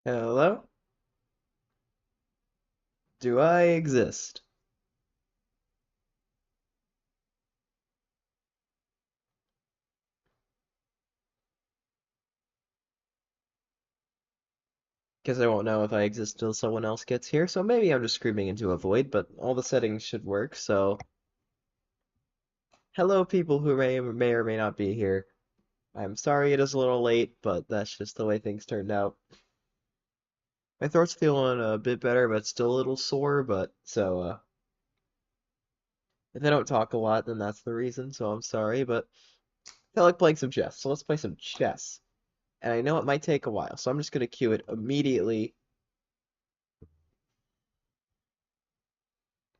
Hello? Do I exist? Guess I won't know if I exist till someone else gets here, so maybe I'm just screaming into a void, but all the settings should work, so hello people who may or may not be here. I'm sorry it is a little late, but that's just the way things turned out. My throat's feeling a bit better, but still a little sore, but if I don't talk a lot, then that's the reason, so I'm sorry, but I feel like playing some chess, so let's play some chess. And I know it might take a while, so I'm just gonna cue it immediately.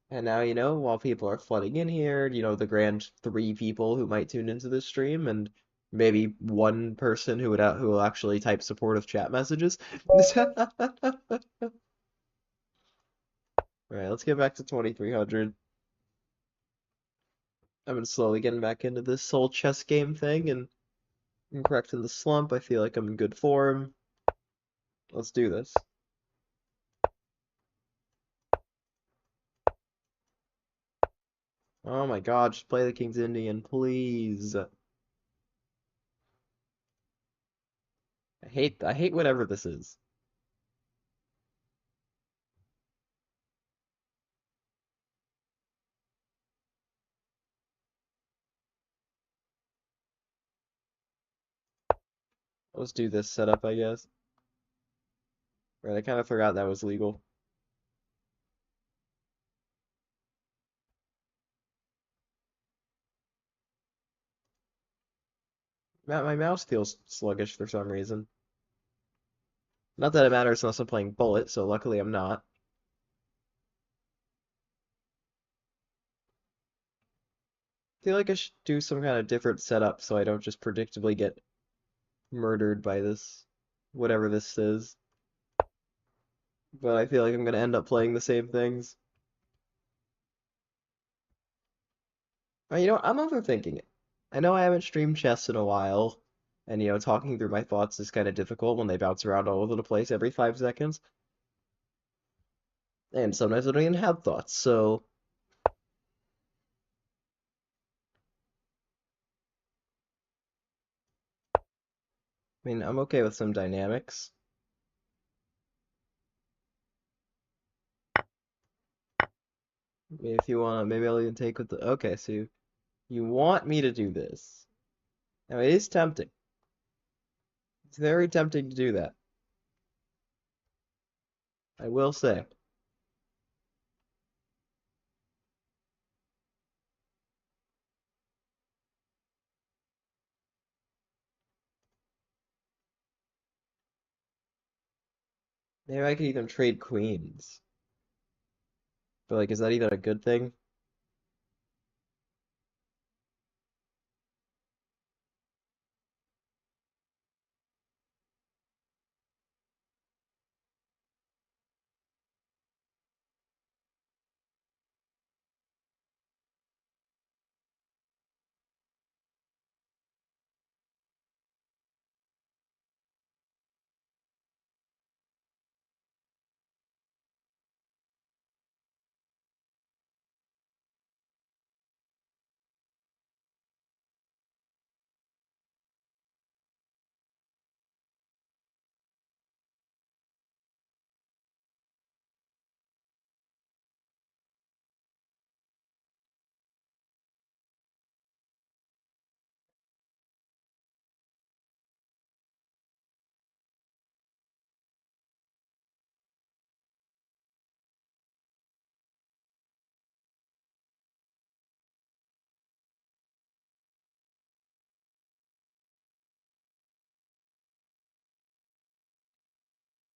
And now, while people are flooding in here, the grand three people who might tune into this stream, and maybe one person who will actually type supportive chat messages. All right, let's get back to 2300. I've been slowly getting back into this whole chess game thing, and I'm correcting the slump. I feel like I'm in good form. Let's do this. Oh my God, just play the King's Indian, please. I hate whatever this is. Let's do this setup, I guess. Right, I kind of forgot that was legal. My mouse feels sluggish for some reason. Not that it matters unless I'm playing Bullet, so luckily I'm not. I feel like I should do some kind of different setup so I don't just predictably get murdered by this, whatever this is. But I feel like I'm gonna end up playing the same things. I'm overthinking it. I know I haven't streamed chess in a while, and talking through my thoughts is kind of difficult when they bounce around all over the place every 5 seconds. And sometimes I don't even have thoughts, so I mean, I'm okay with some dynamics. If you wanna, maybe I'll even take with the. Okay, so you want me to do this. Now, it is tempting. It's very tempting to do that. I will say. Maybe I could even trade queens. But, like, is that even a good thing?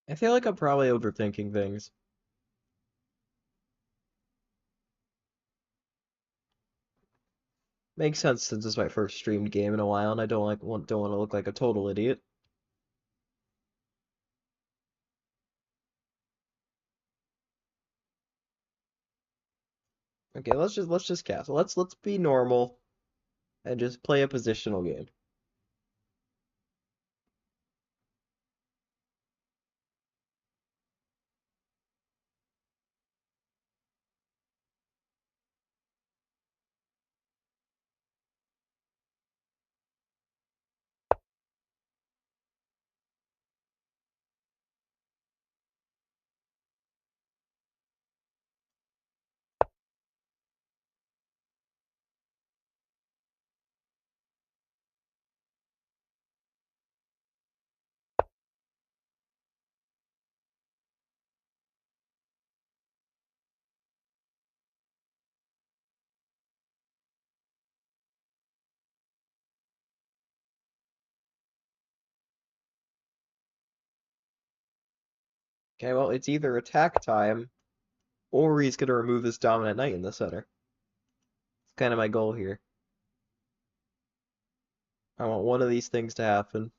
I feel like I'm probably overthinking things. Makes sense since it's my first streamed game in a while, and I don't want to look like a total idiot. Okay, let's just cast. Let's be normal and just play a positional game. Okay, well, it's either attack time, or he's gonna remove this dominant knight in the center. It's kind of my goal here. I want one of these things to happen.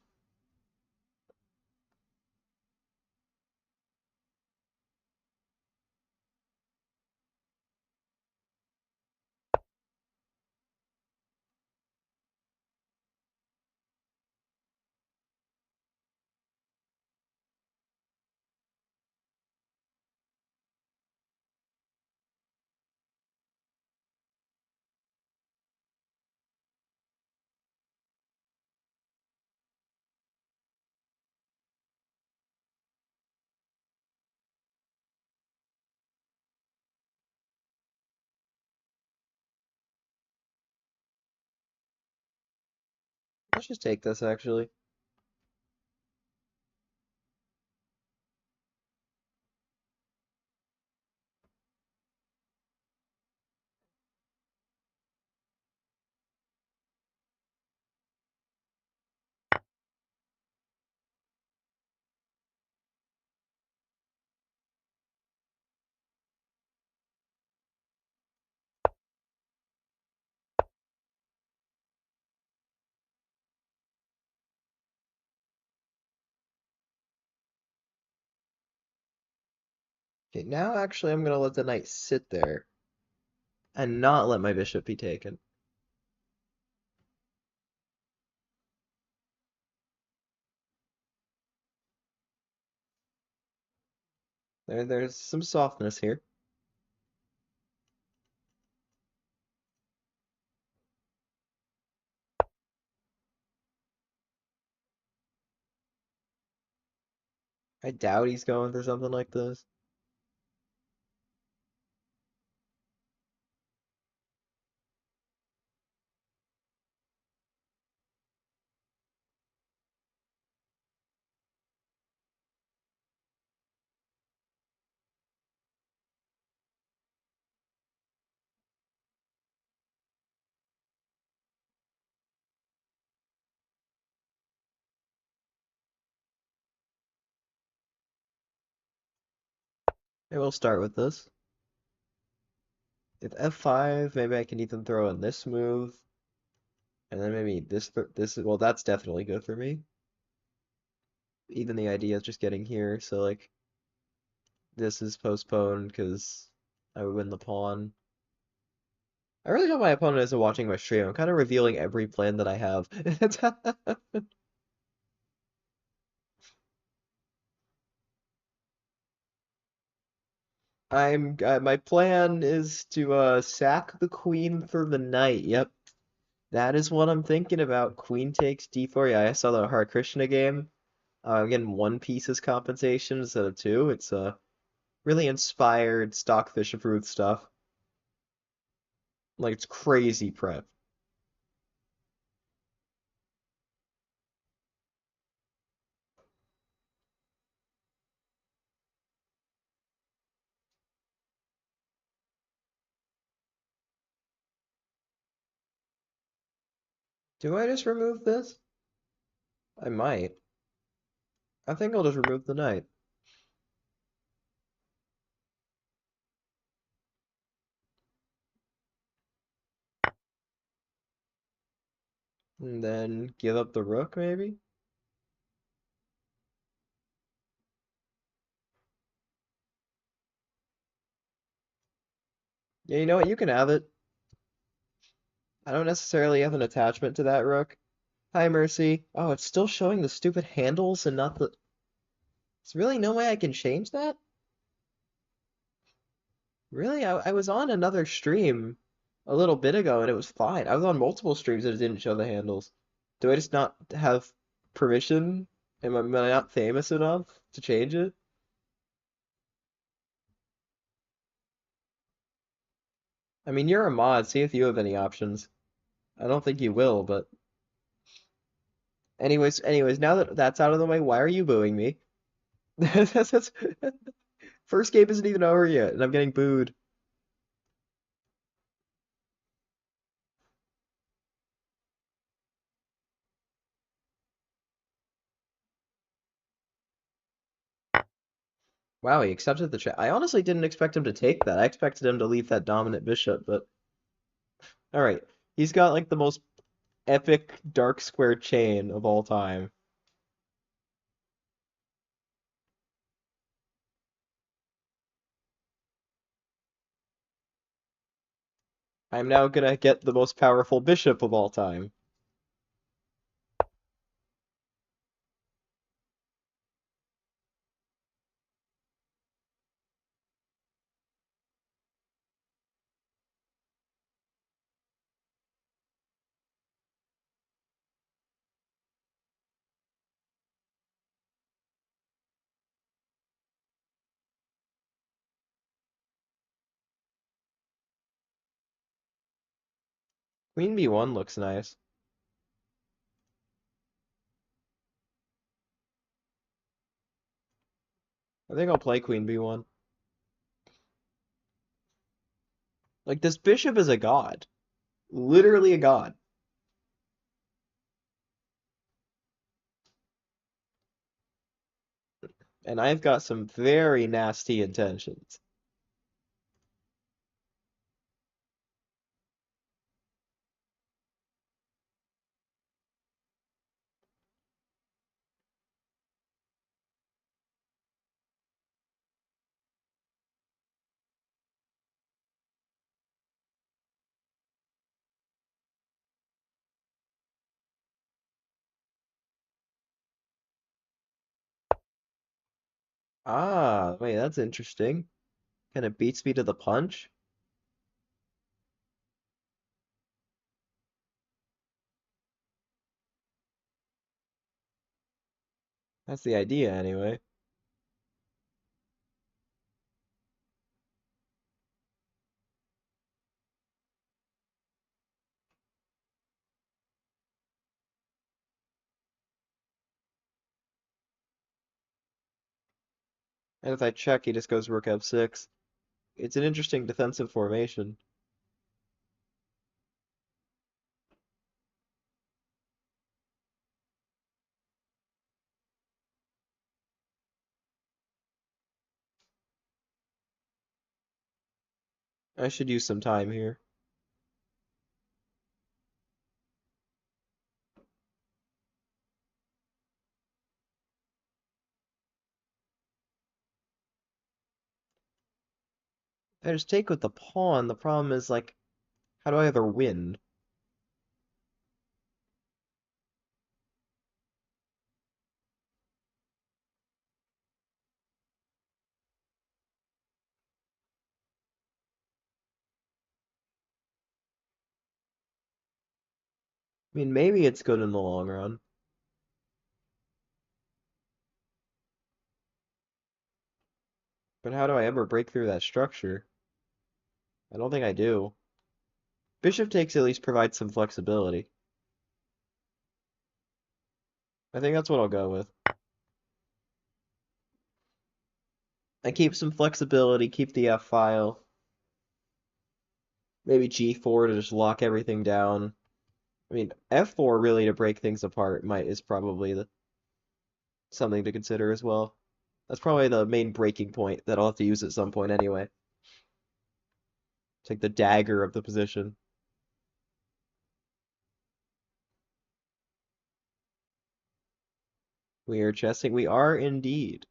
Let's just take this, actually. Okay, now actually I'm gonna let the knight sit there and not let my bishop be taken. There's some softness here. I doubt he's going for something like this. I will start with this. If f5, maybe I can even throw in this move, and then maybe this. Well, that's definitely good for me. Even the idea of just getting here, so like this is postponed because I would win the pawn. I really hope my opponent isn't watching my stream. I'm kind of revealing every plan that I have. My plan is to sack the queen for the knight. Yep, that is what I'm thinking about. Queen takes d4. Yeah, I saw the Hare Krishna game. I'm getting one piece as compensation instead of two. It's really inspired Stockfish approved stuff. Like it's crazy prep. Do I just remove this? I might. I think I'll just remove the knight. And then give up the rook, maybe? Yeah, you know what? You can have it. I don't necessarily have an attachment to that rook. Hi, Mercy. Oh, it's still showing the stupid handles and not the... There's really no way I can change that? Really? I was on another stream a little bit ago and it was fine. I was on multiple streams and it didn't show the handles. Do I just not have permission? Am I not famous enough to change it? I mean, you're a mod. See if you have any options. I don't think you will, but anyways, now that that's out of the way, why are you booing me? That's- First game isn't even over yet, and I'm getting booed. Wow, he accepted the check. I honestly didn't expect him to take that. I expected him to leave that dominant bishop, but all right. He's got like the most epic dark square chain of all time. I'm now gonna get the most powerful bishop of all time. Queen B1 looks nice. I think I'll play Queen B1. Like this bishop is a god. Literally a god. And I've got some very nasty intentions. Ah, wait, that's interesting. Kind of beats me to the punch. That's the idea, anyway. And if I check, he just goes rook f6. It's an interesting defensive formation. I should use some time here. I just take with the pawn. The problem is, like, how do I ever win? I mean, maybe it's good in the long run, but how do I ever break through that structure? I don't think I do. Bishop takes at least provides some flexibility. I think that's what I'll go with. I keep some flexibility, keep the F file. Maybe G4 to just lock everything down. I mean, F4 really to break things apart might is probably something to consider as well. That's probably the main breaking point that I'll have to use at some point anyway. Take the dagger of the position. We are chessing. We are indeed.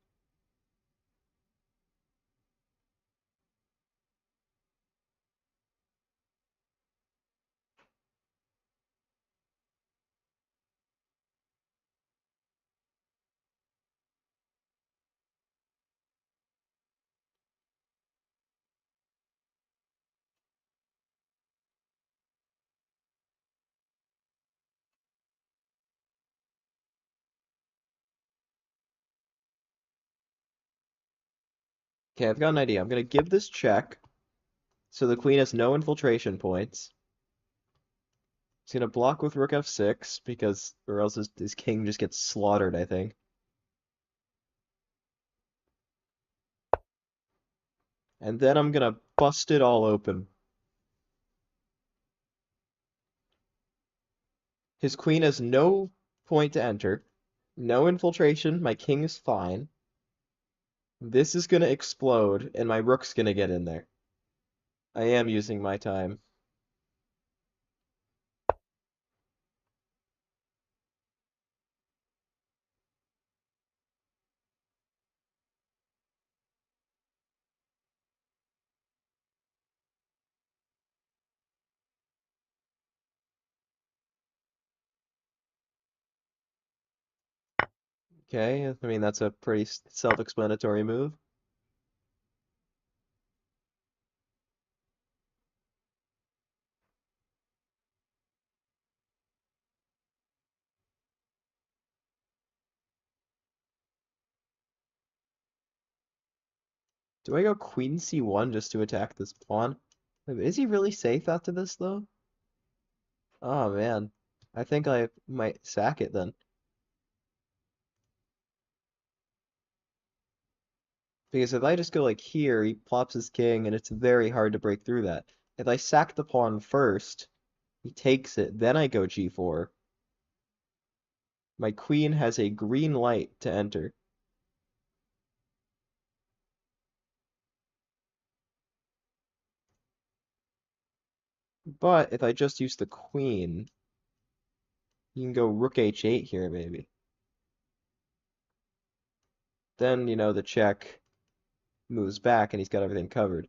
Okay, I've got an idea. I'm gonna give this check so the queen has no infiltration points. He's gonna block with rook f6 because, or else his king just gets slaughtered, I think. And then I'm gonna bust it all open. His queen has no point to enter. No infiltration. My king is fine. This is gonna explode, and my rook's gonna get in there. I am using my time. Okay, I mean that's a pretty self-explanatory move. Do I go queen c1 just to attack this pawn? Wait, is he really safe after this though? Oh man, I think I might sack it then. Because if I just go like here, he plops his king, and it's very hard to break through that. If I sack the pawn first, he takes it, then I go g4. My queen has a green light to enter. But if I just use the queen, you can go rook h8 here maybe. Then, the check moves back and he's got everything covered.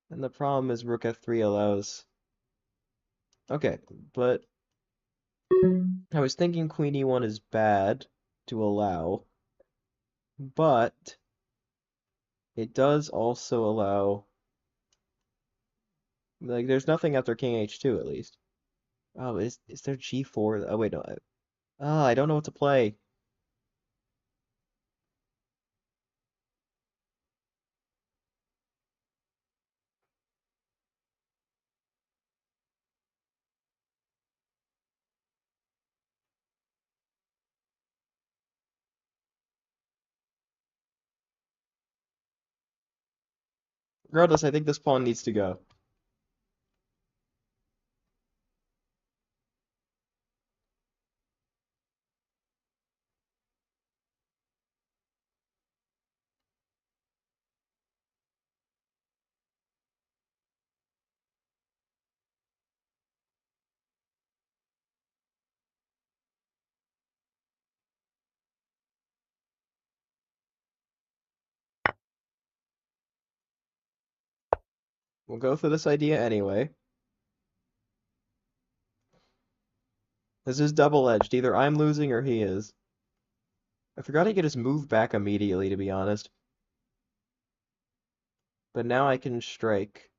And the problem is rook f3 allows. Okay, but I was thinking queen e1 is bad to allow, but it does also allow, like, there's nothing after king h2 at least. Oh, is there g4? Oh, wait, no. I don't know what to play. Regardless, I think this pawn needs to go. We'll go for this idea anyway. This is double-edged. Either I'm losing or he is. I forgot he could just move back immediately, to be honest. But now I can strike.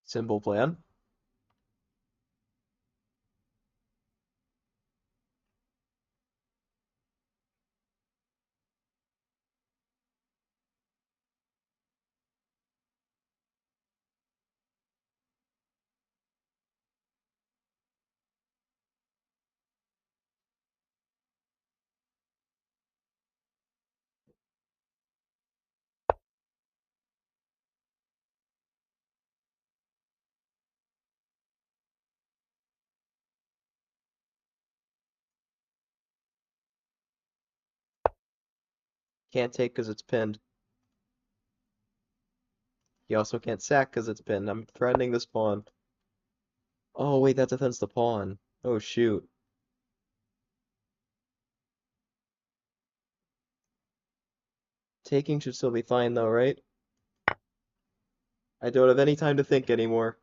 Simple plan. Can't take because it's pinned. He also can't sack because it's pinned. I'm threatening this pawn. Oh, wait, that defends the pawn. Oh, shoot. Taking should still be fine, though, right? I don't have any time to think anymore.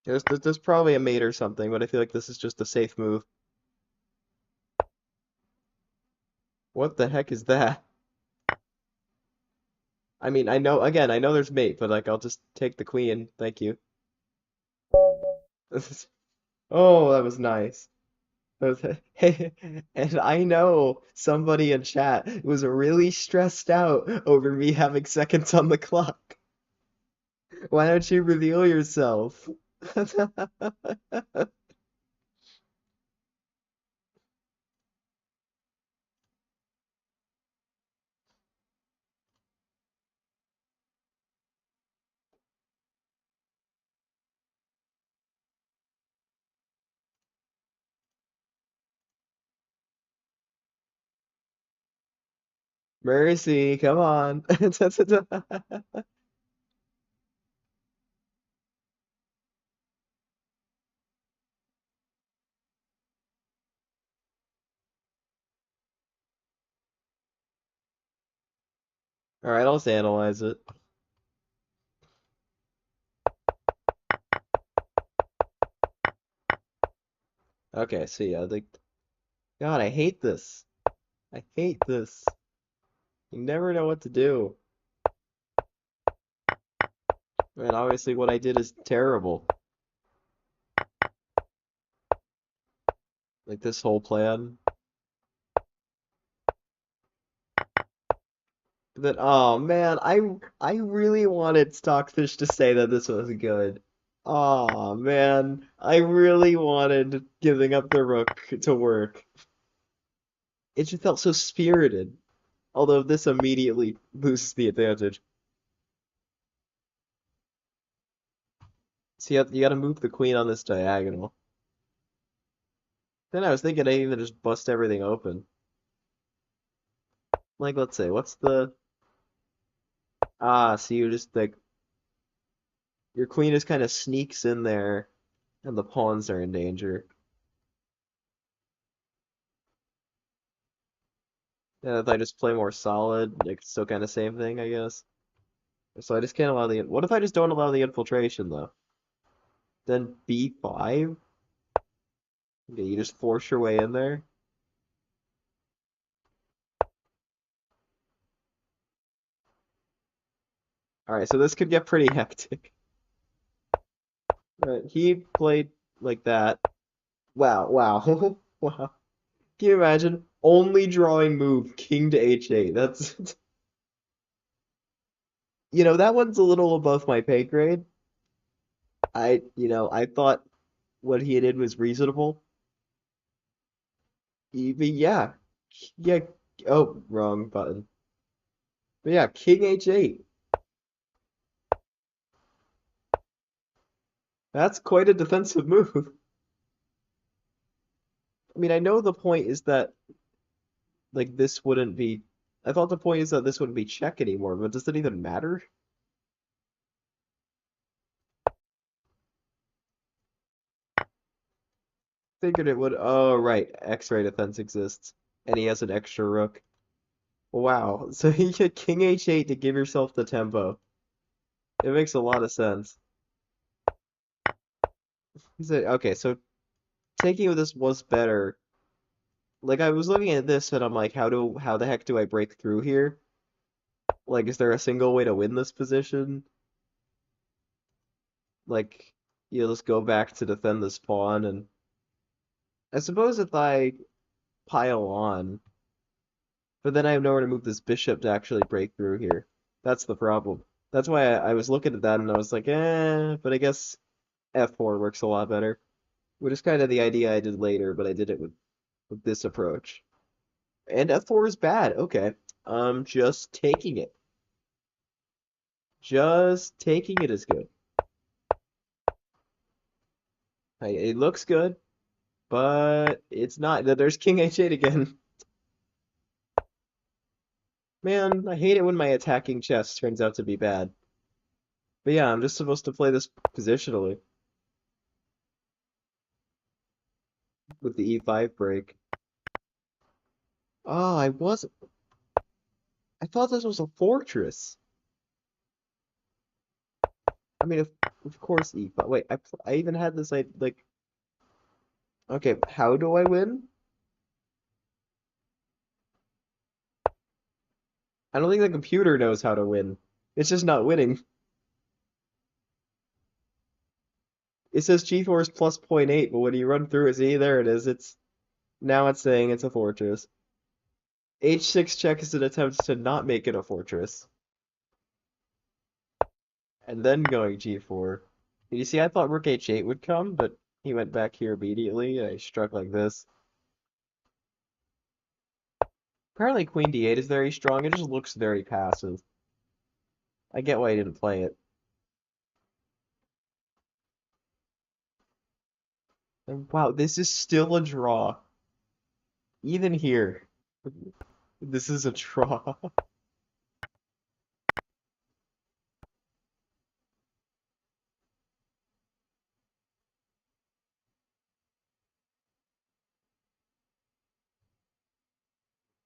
There's probably a mate or something, but I feel like this is just a safe move. What the heck is that? I mean, again, I know there's mate, but like, I'll just take the queen. Thank you. Oh, that was nice. Hey, and I know somebody in chat was really stressed out over me having seconds on the clock. Why don't you reveal yourself? Mercy, come on. All right, let's analyze it. Okay, so yeah, God, I hate this. I hate this. You never know what to do. And obviously what I did is terrible. Like this whole plan. That oh man, I really wanted Stockfish to say that this was good. Oh man, I really wanted giving up the rook to work. It just felt so spirited. Although this immediately boosts the advantage. So you gotta move the queen on this diagonal. Then I was thinking I even just bust everything open. Like let's say, what's the so you just like your queen just kind of sneaks in there and the pawns are in danger. And if I just play more solid, like still kind of same thing, I guess. So I just can't allow the. What if I just don't allow the infiltration though? Then B5? Okay, you just force your way in there. All right, so this could get pretty hectic. He played like that. Wow, wow, wow. Can you imagine? Only drawing move, king to h8. That's, that one's a little above my pay grade. I thought what he did was reasonable. Even, yeah, yeah. Oh, wrong button. But yeah, king h8. That's quite a defensive move. I mean, I know the point is that like this wouldn't be. I thought the point is that this wouldn't be check anymore, but does it even matter? Figured it would. Oh, right. X-ray defense exists, and he has an extra rook. Wow. So you get king h8 to give yourself the tempo. It makes a lot of sense. Okay, so taking this was better. Like I was looking at this and I'm like, how the heck do I break through here? Like, is there a single way to win this position? Like, you just go back to defend this pawn, and I suppose if I pile on, but then I have nowhere to move this bishop to actually break through here. That's the problem. That's why I was looking at that and I was like, but I guess f4 works a lot better. Which is kind of the idea I did later, but I did it with this approach. And f4 is bad. Okay. Just taking it. Just taking it is good. It looks good, but it's not. There's king h8 again. Man, I hate it when my attacking chess turns out to be bad. But yeah, I'm just supposed to play this positionally with the e5 break. Oh, I thought this was a fortress. I mean, if Of course E5. Wait, I even had this like okay, how do I win? I don't think the computer knows how to win. It's just not winning. It says G-force plus zero point 0.8, but when you run through it, see, there it is. It's now it's saying it's a fortress. H6 check is an attempt to not make it a fortress. And then going G4. You see, I thought Rook H8 would come, but he went back here immediately, and I struck like this. Apparently Queen D8 is very strong, it just looks very passive. I get why he didn't play it. And wow, this is still a draw. Even here, this is a draw.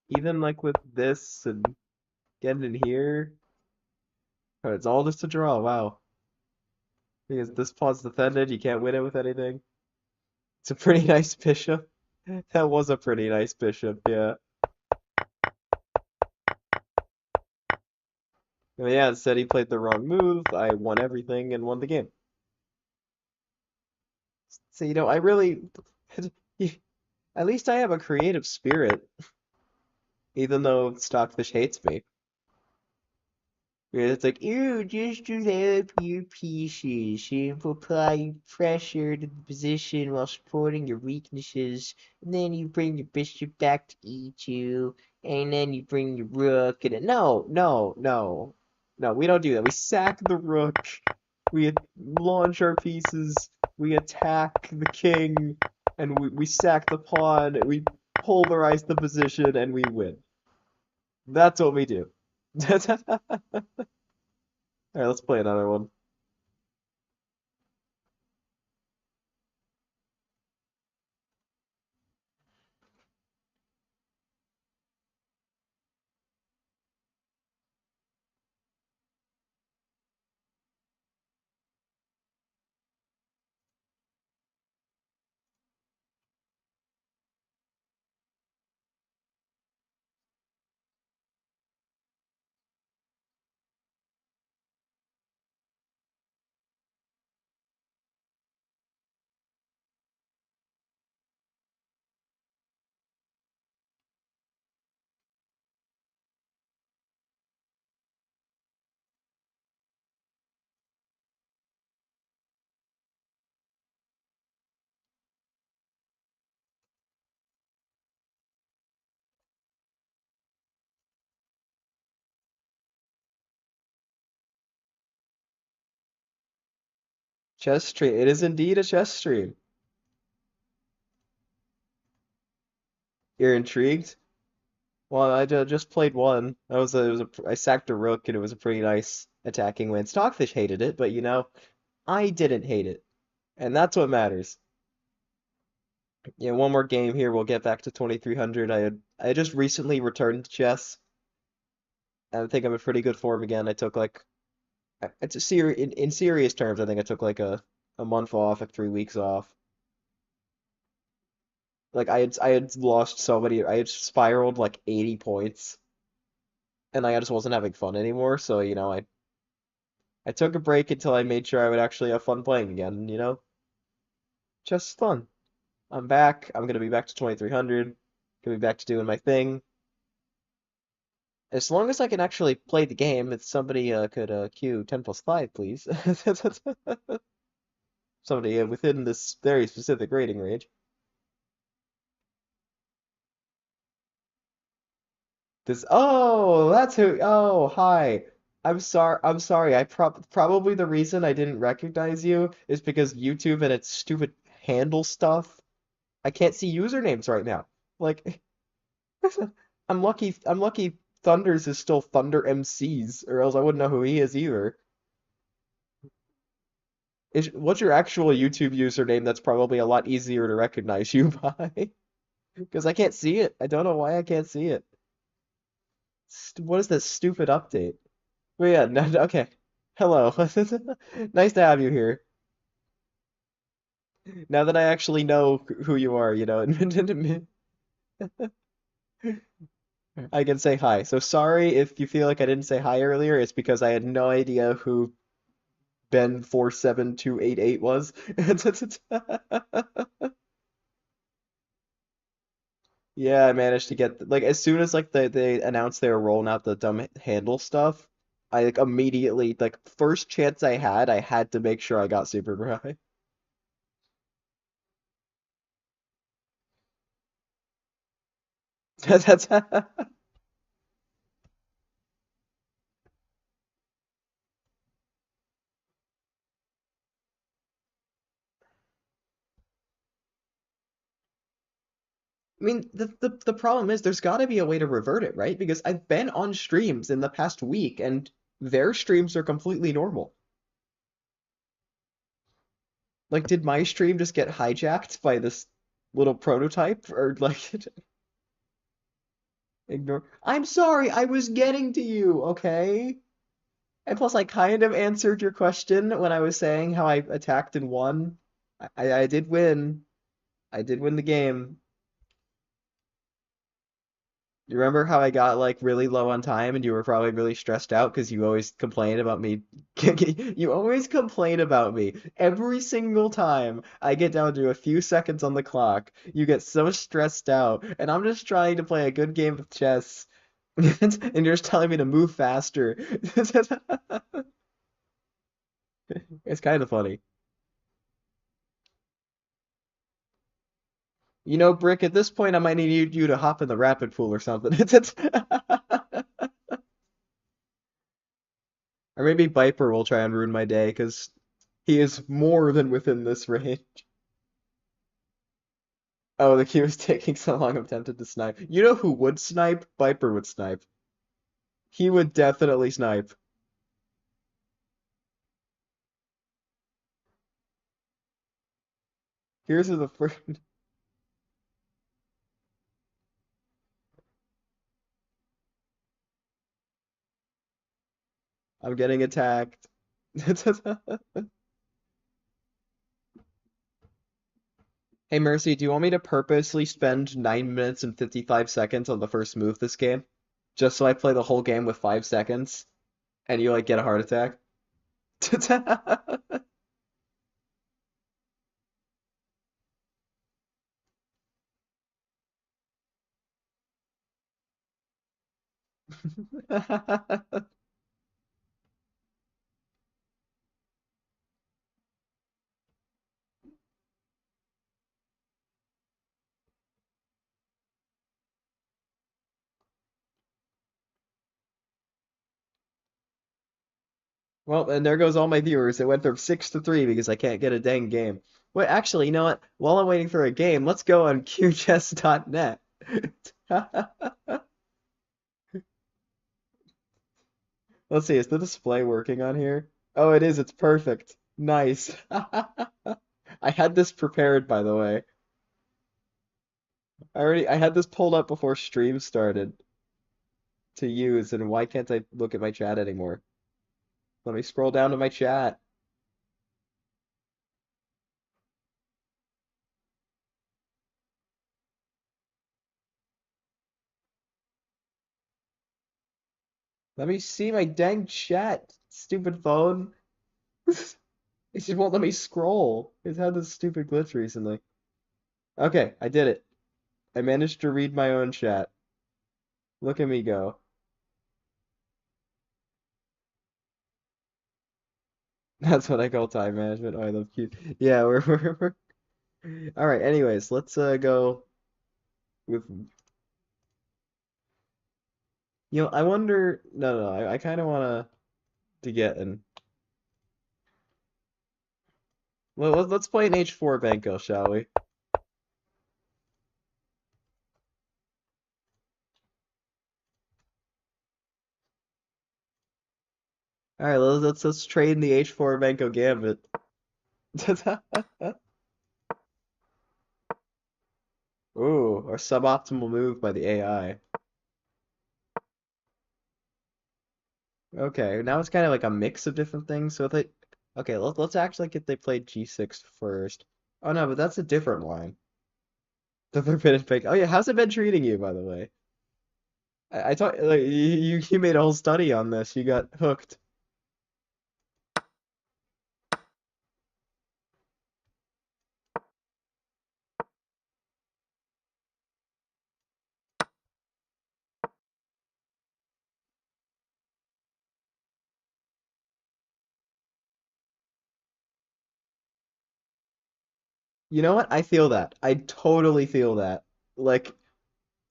Even like with this and getting in here, oh, it's all just a draw, wow. Because this pawn's defended, you can't win it with anything. It's a pretty nice bishop. That was a pretty nice bishop, yeah. Well, yeah, instead he played the wrong move. I won everything and won the game. So, I really, at least I have a creative spirit, even though Stockfish hates me. It's like, ew, just develop your pieces and apply pressure to the position while supporting your weaknesses. And then you bring your bishop back to e2, and then you bring your rook. And no, no, no, no, we don't do that. We sack the rook, we launch our pieces, we attack the king, and we sack the pawn, we polarize the position, and we win. That's what we do. All right, let's play another one. Chess stream. It is indeed a chess stream. You're intrigued? Well, I just played one. I sacked a rook and it was a pretty nice attacking win. Stockfish hated it, but I didn't hate it. And that's what matters. Yeah, one more game here, we'll get back to 2300. I just recently returned to chess. I think I'm in pretty good form again. I took like it's a in serious terms, I think I took like a month off, like 3 weeks off. Like I had lost so many, I had spiraled like 80 points, and I just wasn't having fun anymore. So I took a break until I made sure I would actually have fun playing again. Just fun. I'm back. I'm gonna be back to 2300. Gonna be back to doing my thing. As long as I can actually play the game, if somebody could queue 10 plus 5, please. Somebody within this very specific rating range. That's who. Oh, hi. I'm sorry. I'm sorry. Probably the reason I didn't recognize you is because YouTube and its stupid handle stuff. I can't see usernames right now. Like, I'm lucky Thunders is still Thunder MCs, or else I wouldn't know who he is either. What's your actual YouTube username that's probably a lot easier to recognize you by? Because I can't see it. I don't know why I can't see it. What is this stupid update? But yeah, no, okay. Hello. Nice to have you here. Now that I actually know who you are, I can say hi. So sorry if you feel like I didn't say hi earlier. It's because I had no idea who Ben47288 was. Yeah, I managed to get like as soon as like they announced they were rolling out the dumb handle stuff, I like immediately like first chance I had to make sure I got Superbri. That's I mean the problem is there's got to be a way to revert it, right? Because I've been on streams in the past week and their streams are completely normal. Like did my stream just get hijacked by this little prototype or like ignore? I'm sorry, I was getting to you, okay? And plus, I kind of answered your question when I was saying how I attacked and won. I did win. I did win the game. You remember how I got like really low on time and you were probably really stressed out because you always complain about me. You always complain about me. Every single time I get down to a few seconds on the clock, you get so stressed out. And I'm just trying to play a good game of chess. And you're just telling me to move faster. It's kind of funny. You know, Brick, at this point, I might need you to hop in the rapid pool or something. Or maybe Viper will try and ruin my day, because he is more than within this range. Oh, the queue is taking so long, I'm tempted to snipe. You know who would snipe? Viper would snipe. He would definitely snipe. Here's the first. I'm getting attacked. Hey, Mercy, do you want me to purposely spend 9 minutes and 55 seconds on the first move this game? Just so I play the whole game with 5 seconds and you like get a heart attack? Well, and there goes all my viewers. It went from 6 to 3 because I can't get a dang game. Wait, actually, you know what? While I'm waiting for a game, let's go on qchess.net. Let's see, is the display working on here? Oh, it is. It's perfect. Nice. I had this prepared, by the way. I had this pulled up before stream started to use, and why can't I look at my chat anymore? Let me scroll down to my chat. Let me see my dang chat, stupid phone. It just won't let me scroll. It's had this stupid glitch recently. Okay, I did it. I managed to read my own chat. Look at me go. That's what I call time management. Oh, I love cute. Yeah, we're all right. Anyways, let's go with I wonder. No, no, I kind of want to get in. Well, let's play an H4 Banco, shall we? All right, let's trade in the H4 Banco Gambit. Ooh, our suboptimal move by the AI. Okay, now it's kind of like a mix of different things. So if they, okay, let's act like if they played G6 first. Oh no, but that's a different line. The forbidden pick. Oh yeah, how's it been treating you, by the way? I thought like you made a whole study on this. You got hooked. You know what? I feel that. I totally feel that. Like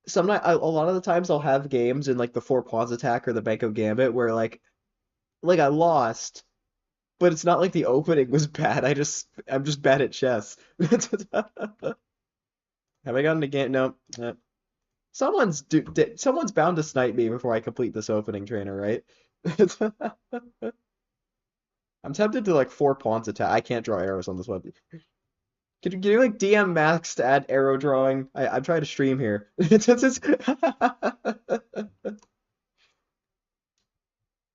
sometimes, a lot of the times, I'll have games in like the four pawns attack or the Banco Gambit where like I lost, but it's not like the opening was bad. I'm just bad at chess. Have I gotten a game? No. Someone's bound to snipe me before I complete this opening trainer, right? I'm tempted to like four pawns attack. I can't draw arrows on this one. Can you like DM Max to add arrow drawing? I'm trying to stream here. Yeah,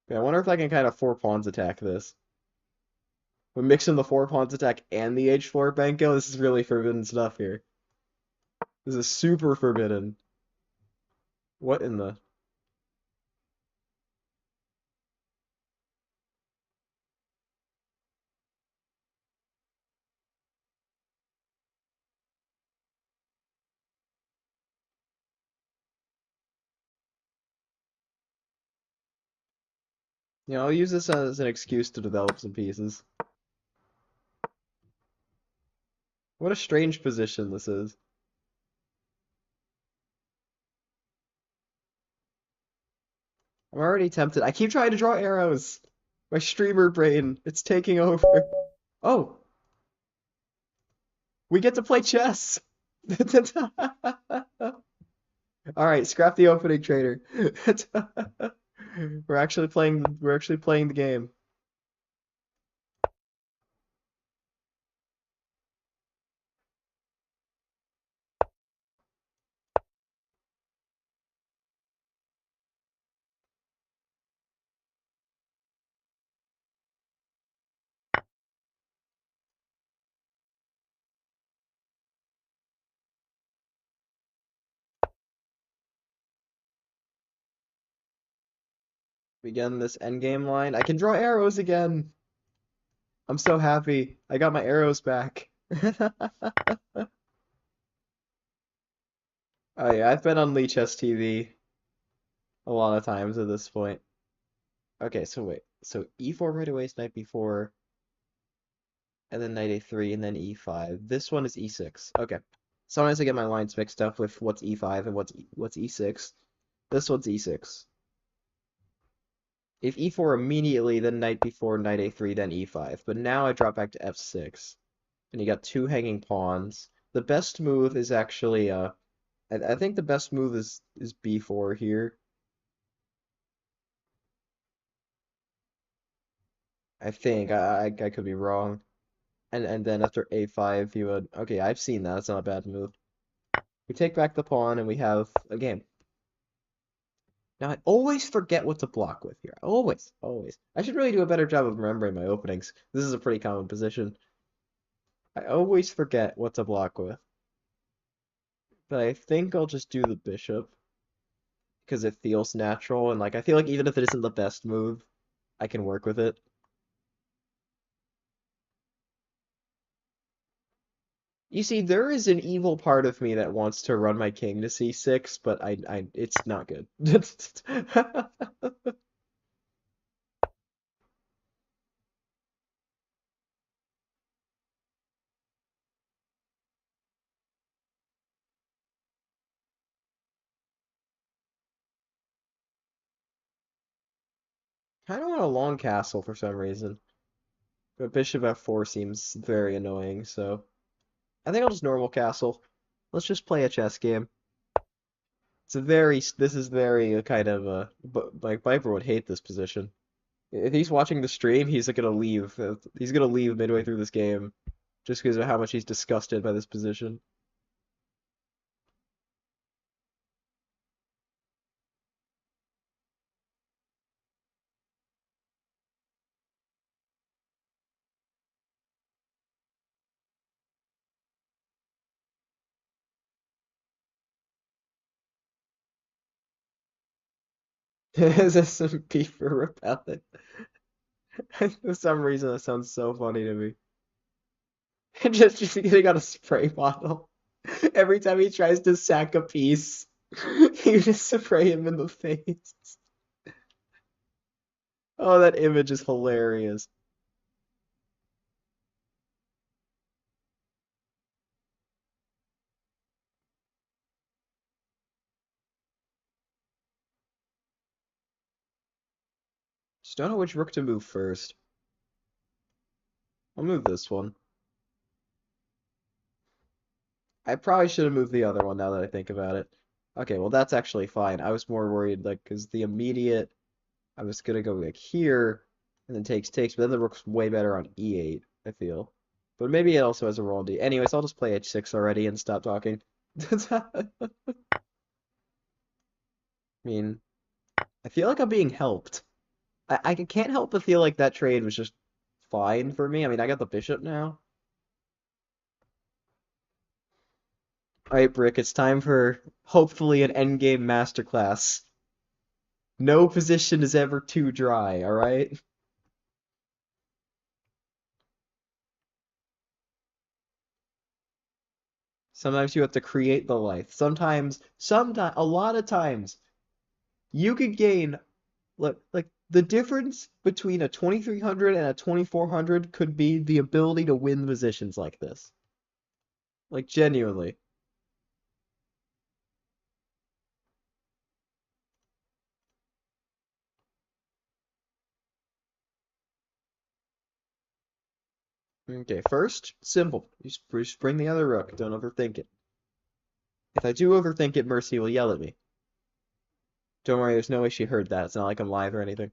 I wonder if I can kind of four pawns attack this. We mix in the four pawns attack and the H4 Banco. This is really forbidden stuff here. This is super forbidden. What in the? I'll use this as an excuse to develop some pieces. What a strange position this is. I'm already tempted. I keep trying to draw arrows. My streamer brain, it's taking over. Oh, we get to play chess. All right, scrap the opening trader. We're actually playing the game. Begin this endgame line. I can draw arrows again. I'm so happy. I got my arrows back. Oh yeah, I've been on Lee Chess TV a lot of times at this point. Okay, so wait. So E4 right away is knight B4, and then knight A3, and then E5. This one is E6. Okay. Sometimes I get my lines mixed up with what's E5 and what's E6. This one's E6. If E4 immediately, then knight B4, knight A3, then E5. But now I drop back to F6, and you got two hanging pawns. The best move is actually I think the best move is B4 here. I think I could be wrong. And then after A5 you would okay, I've seen that. It's not a bad move. We take back the pawn and we have a game. Now I always forget what to block with here. Always, always. I should really do a better job of remembering my openings. This is a pretty common position. I always forget what to block with. But I think I'll just do the bishop because it feels natural and like I feel like even if it isn't the best move, I can work with it. You see, there is an evil part of me that wants to run my king to c6, but it's not good. I don't want a long castle for some reason, but bishop f4 seems very annoying, so I think I'll just normal castle. Let's just play a chess game. This is very kind of but like Viper would hate this position. If he's watching the stream, he's gonna leave. He's gonna leave midway through this game just because of how much he's disgusted by this position. Is this some beaver repellent? For some reason, that sounds so funny to me. Just getting on a spray bottle. Every time he tries to sack a piece, you just spray him in the face. Oh, that image is hilarious. Just don't know which rook to move first. I'll move this one. I probably should have moved the other one now that I think about it. Okay, well that's actually fine. I was more worried like because the immediate I was gonna go like here and then takes, but then the rook's way better on e8, I feel. But maybe it also has a role in d. Anyways, I'll just play h6 already and stop talking. I mean, I feel like I'm being helped. I can't help but feel like that trade was just fine for me. I mean, I got the bishop now. All right, Brick, it's time for hopefully an endgame masterclass. No position is ever too dry, all right? Sometimes you have to create the life. Sometimes, a lot of times, you could gain, like the difference between a 2300 and a 2400 could be the ability to win positions like this. Like, genuinely. Okay, first, simple. You just bring the other rook. Don't overthink it. If I do overthink it, Mercy will yell at me. Don't worry, there's no way she heard that. It's not like I'm live or anything.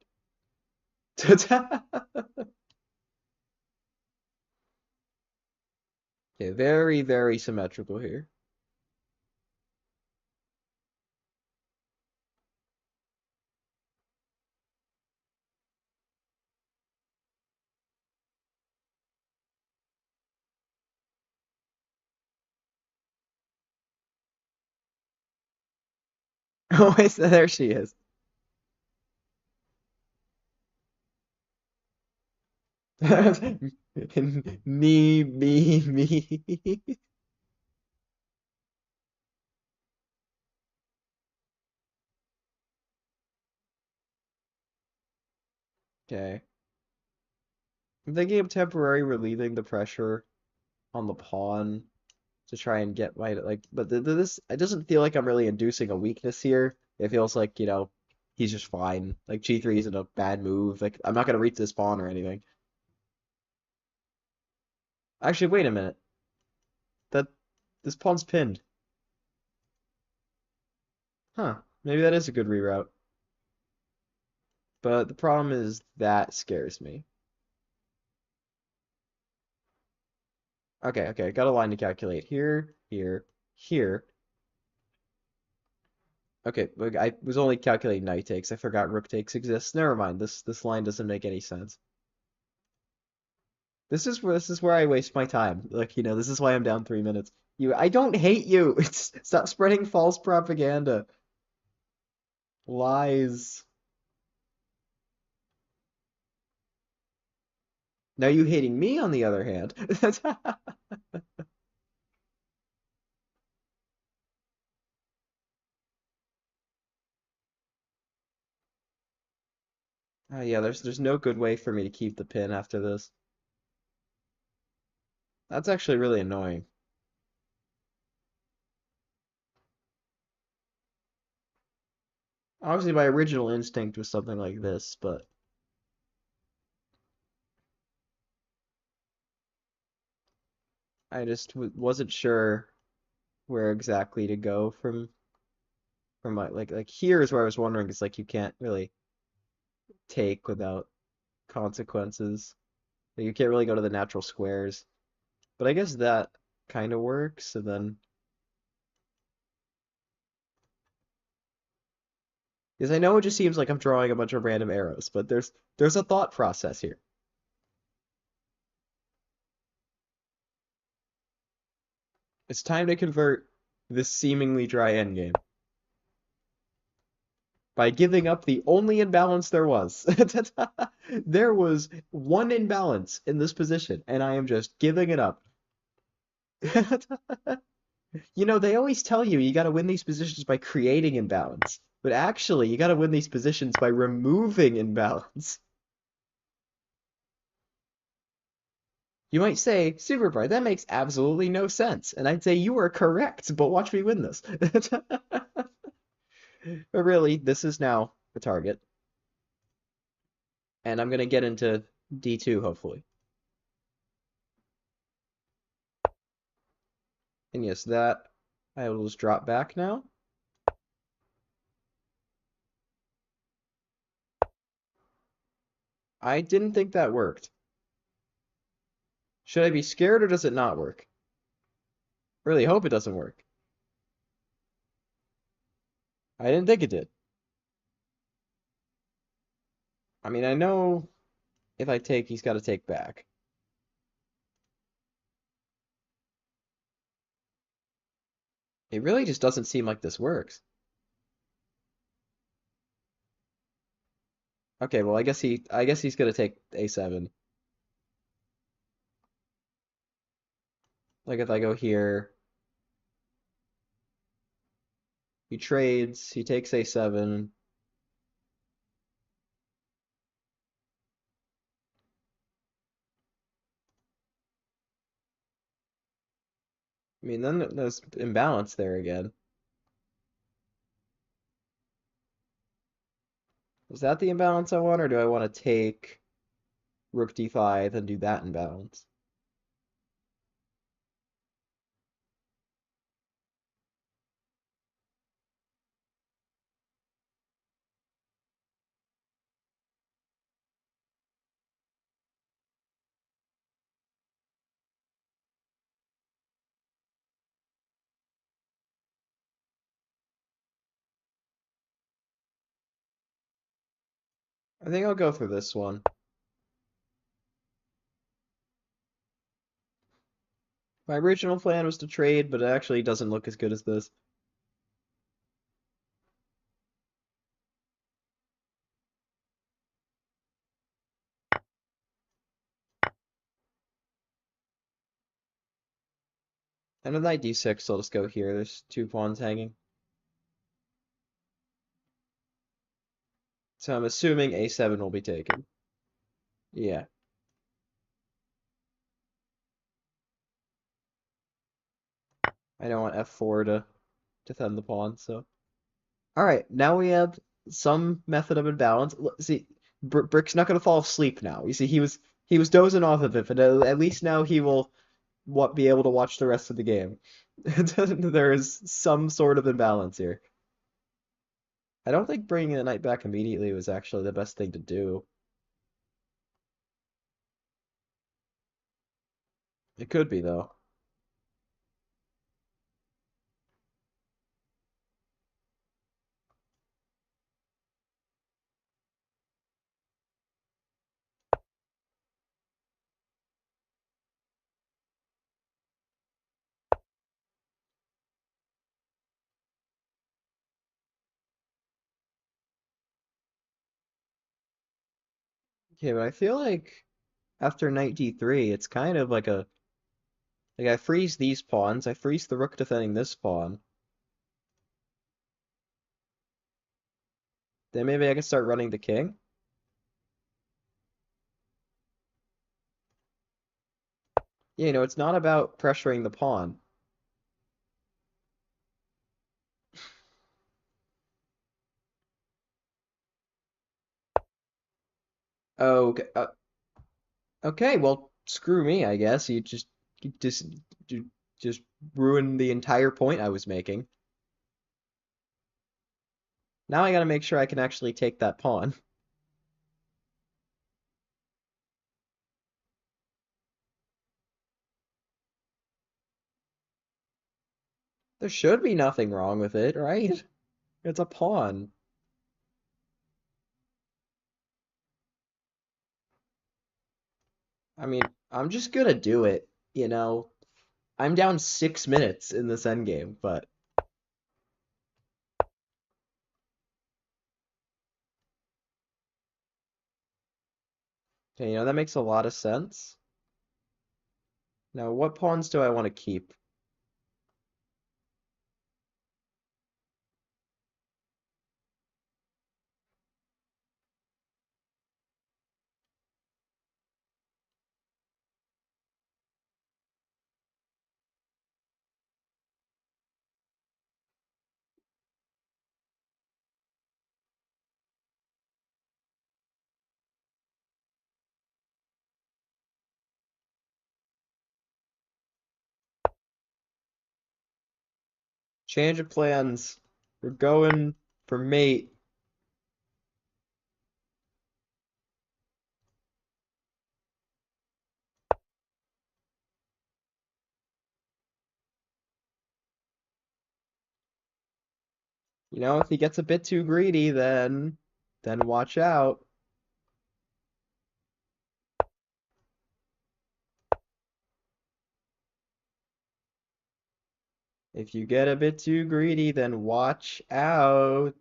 Okay, very, very symmetrical here. Oh, wait, there she is. Me, me, me. Okay. I'm thinking of temporarily relieving the pressure on the pawn to try and get my but this it doesn't feel like I'm really inducing a weakness here. It feels like, he's just fine. Like G3 isn't a bad move. Like I'm not gonna reach this pawn or anything. Actually, wait a minute. That this pawn's pinned. Huh. Maybe that is a good reroute. But the problem is that scares me. Okay, okay, got a line to calculate. Here, here, here. Okay, but I was only calculating knight takes. I forgot rook takes exists. Never mind. This line doesn't make any sense. This is where I waste my time. Like, this is why I'm down 3 minutes. I don't hate you. Stop spreading false propaganda. Lies. Now you hating me on the other hand. Yeah, there's no good way for me to keep the pin after this. That's actually really annoying. Obviously, my original instinct was something like this, but I just w wasn't sure where exactly to go from my like here is where I was wondering. It's like you can't really take without consequences. Like, you can't really go to the natural squares. But I guess that kind of works. And then, because I know it just seems like I'm drawing a bunch of random arrows, but there's a thought process here. It's time to convert this seemingly dry endgame. by giving up the only imbalance there was. There was one imbalance in this position, and I am just giving it up. You know, they always tell you got to win these positions by creating imbalance, but actually, you got to win these positions by removing imbalance. You might say, Superbri, that makes absolutely no sense. And I'd say, you are correct, but watch me win this. But really, this is now the target. And I'm going to get into D2, hopefully. And yes, that I will just drop back now. I didn't think that worked. Should I be scared or does it not work? Really hope it doesn't work. I didn't think it did. I mean, I know if I take, he's got to take back. It really just doesn't seem like this works. Okay, well, I guess he's gonna take A7. Like if I go here, he trades, he takes A7. I mean, then there's imbalance there again. Was that the imbalance I want, or do I want to take Rook D5 and do that imbalance? I think I'll go for this one. My original plan was to trade, but it actually doesn't look as good as this. And with knight D6, I'll just go here. There's two pawns hanging. So I'm assuming A7 will be taken. Yeah. I don't want F4 to defend the pawn, so. All right, now we have some method of imbalance. See, Brick's not gonna fall asleep now. You see, he was dozing off of it, but at least now he will what be able to watch the rest of the game. There is some sort of imbalance here. I don't think bringing the knight back immediately was actually the best thing to do. It could be though. Okay, but I feel like after knight d3, it's kind of like a like I freeze these pawns, I freeze the rook defending this pawn. Then maybe I can start running the king. Yeah, you know, it's not about pressuring the pawn. Okay, okay, well, screw me, I guess. You you just ruined the entire point I was making. Now I gotta make sure I can actually take that pawn. There should be nothing wrong with it, right? It's a pawn. I mean, I'm just gonna do it, you know. I'm down 6 minutes in this endgame, but Okay, that makes a lot of sense. Now, what pawns do I want to keep? Change of plans. We're going for mate. If he gets a bit too greedy, then watch out. If you get a bit too greedy, then watch out.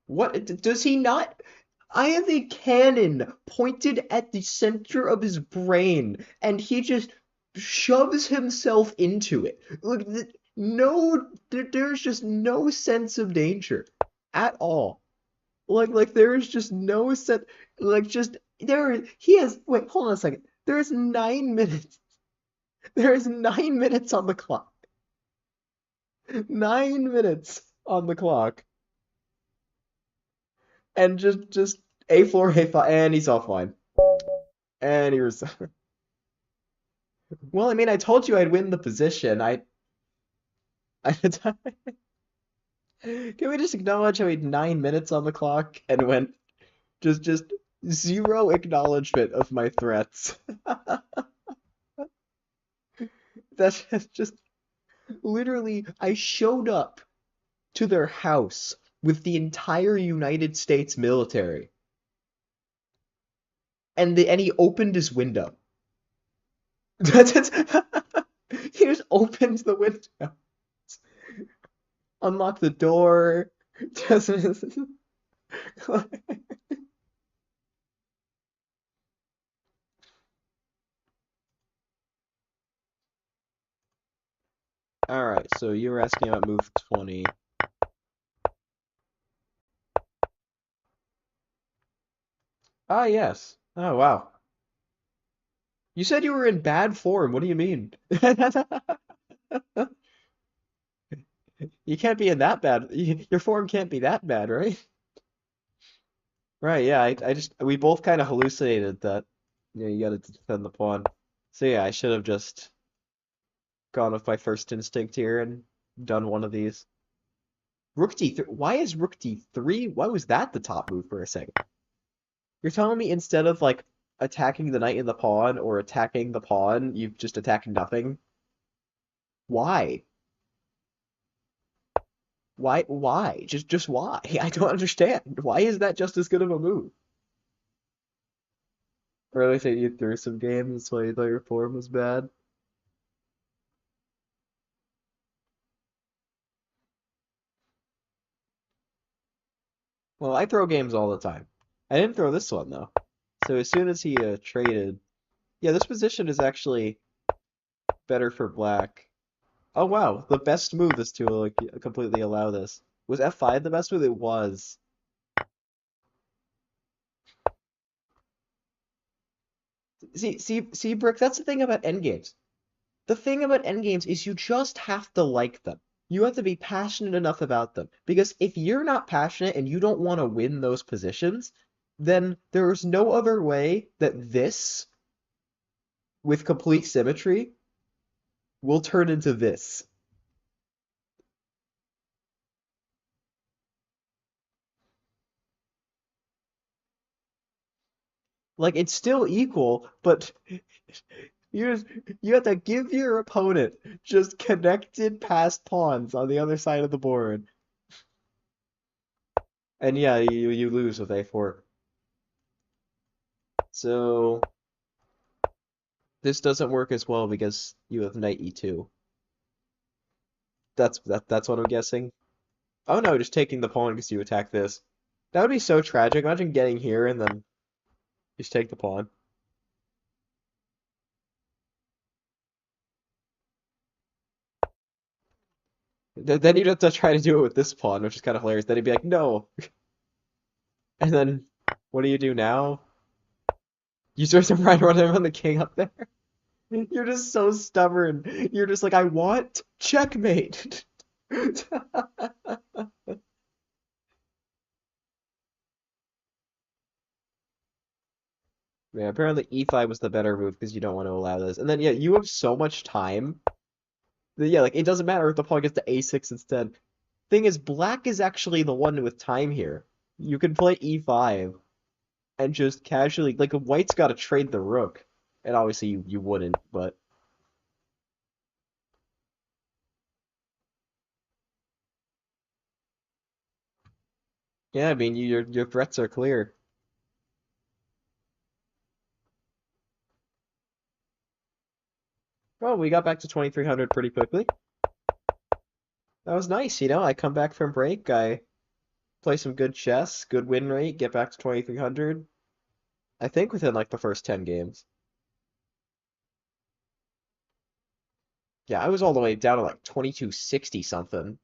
What does he not? I have a cannon pointed at the center of his brain, and he just shoves himself into it. Look, no, there's just no sense of danger at all. Like there is just no sense. Like just there. He has. Wait, hold on a second. There's 9 minutes. There is 9 minutes on the clock. 9 minutes on the clock, and just A4, A5, and he's offline. And he was. Well, I mean, I told you I'd win the position. I can we just acknowledge how he had 9 minutes on the clock and went just zero acknowledgement of my threats. That's just literally I showed up to their house with the entire United States military, and he opened his window. That's he just opened the window, unlocked the door. Just, all right, so you were asking about move 20. Ah, yes. Oh, wow. You said you were in bad form. What do you mean? You can't be in that bad. Your form can't be that bad, right? Right, yeah. We both kind of hallucinated that, you got to defend the pawn. So yeah, I should have just gone with my first instinct here and done one of these. Rook D3. Why is Rook D3? Why was that the top move for a second? You're telling me instead of like attacking the knight and the pawn or attacking the pawn, you've just attacked nothing? Why? Why? Just why? I don't understand. Why is that just as good of a move? Or at least you threw some games, that's why you thought your form was bad. Well, I throw games all the time. I didn't throw this one though. So as soon as he traded, yeah, this position is actually better for black. Oh wow, the best move is to like completely allow this. Was F5 the best move? It was. See, Brick, that's the thing about endgames. The thing about endgames is you just have to like them. You have to be passionate enough about them. Because if you're not passionate and you don't want to win those positions, then there's no other way that this, with complete symmetry, will turn into this. Like it's still equal, but you just, you have to give your opponent just connected passed pawns on the other side of the board. And yeah, you lose with A4. So this doesn't work as well because you have knight E2. That's what I'm guessing. Oh no, just taking the pawn because you attack this. That would be so tragic. Imagine getting here and then just take the pawn. Then you'd have to try to do it with this pawn, which is kind of hilarious. Then he'd be like, no. And then what do you do now? You start to run the king up there. You're just so stubborn. You're just like, I want checkmate. Yeah, apparently e5 was the better move because you don't want to allow this. And then yeah, you have so much time. Yeah, like it doesn't matter if the pawn gets to a6 instead. Thing is, black is actually the one with time here. You can play e5 and just casually like white's got to trade the rook. And obviously you wouldn't, but yeah, I mean your threats are clear. Well, we got back to 2300 pretty quickly. That was nice, I come back from break, I play some good chess, good win rate, get back to 2300. I think within like the first 10 games. Yeah, I was all the way down to like 2260 something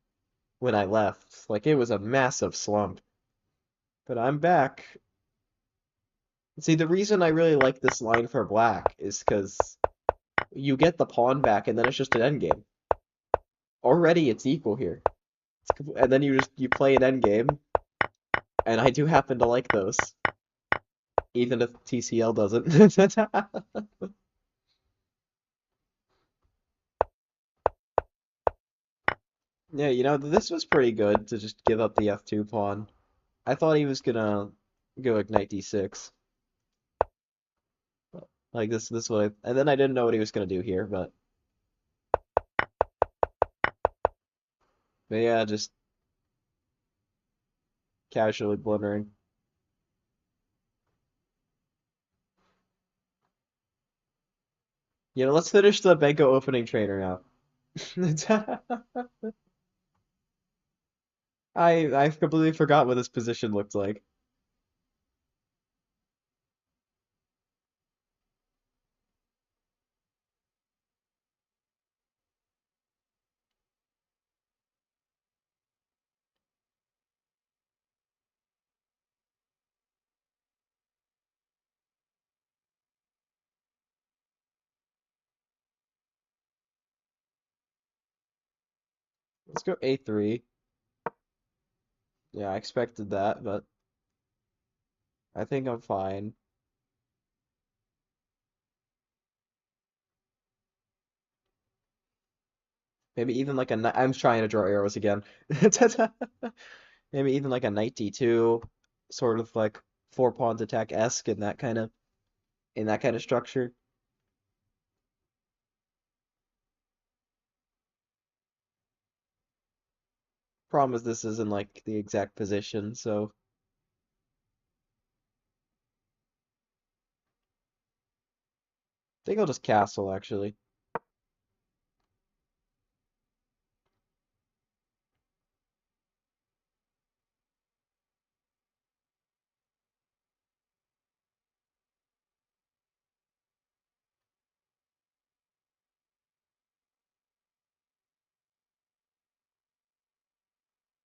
when I left. Like it was a massive slump. But I'm back. See, the reason I really like this line for black is because you get the pawn back and then it's just an endgame. Already it's equal here. And then you play an endgame, and I do happen to like those, even if TCL doesn't. Yeah, this was pretty good to just give up the f2 pawn. I thought he was gonna go like knight d6. Like this way. And then I didn't know what he was gonna do here, but yeah, just casually blundering. Let's finish the Benko opening trainer now. I completely forgot what this position looked like. Let's go a3. Yeah, I expected that, but I think I'm fine. Maybe even like I'm trying to draw arrows again. Maybe even like a knight d2, sort of like four pawns attack-esque in that kind of structure. Problem is this isn't like the exact position, so I think I'll just castle actually.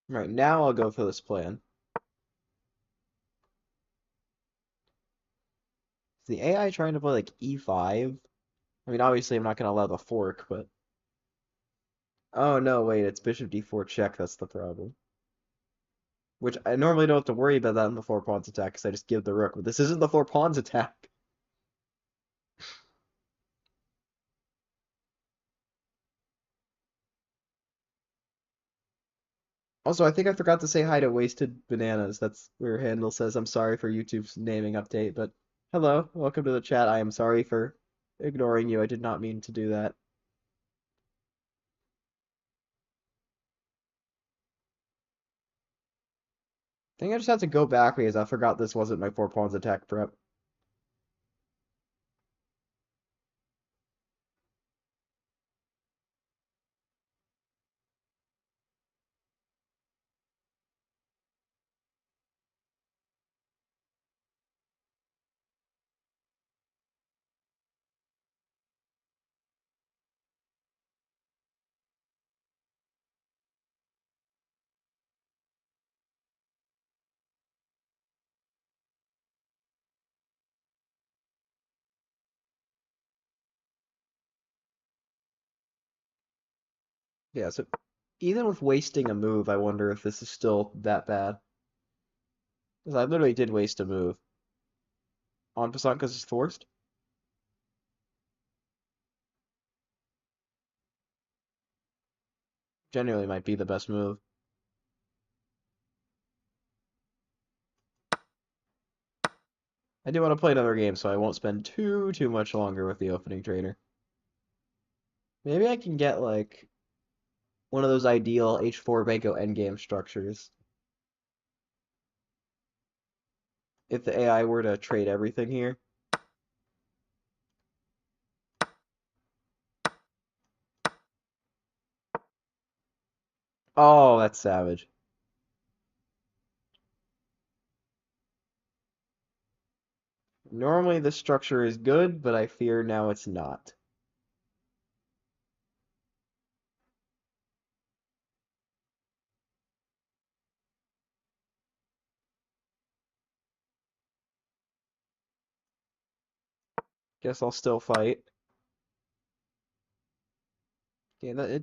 Right, now I'll go for this plan. Is the AI trying to play like e5? I mean, obviously I'm not going to allow the fork, but oh no, wait, it's bishop d4 check, that's the problem. Which I normally don't have to worry about that in the four pawns attack because I just give the rook, but this isn't the four pawns attack. Also, I think I forgot to say hi to Wasted Bananas. That's where Handle says, I'm sorry for YouTube's naming update, but hello, welcome to the chat. I am sorry for ignoring you. I did not mean to do that. I think I just have to go back because I forgot this wasn't my four pawns attack prep. Yeah, so even with wasting a move, I wonder if this is still that bad. Because I literally did waste a move. En passant because it's forced? Genuinely might be the best move. I do want to play another game, so I won't spend too much longer with the opening trader. Maybe I can get like one of those ideal H4 Banco endgame structures. If the AI were to trade everything here. Oh, that's savage. Normally this structure is good, but I fear now it's not. Guess I'll still fight. Yeah,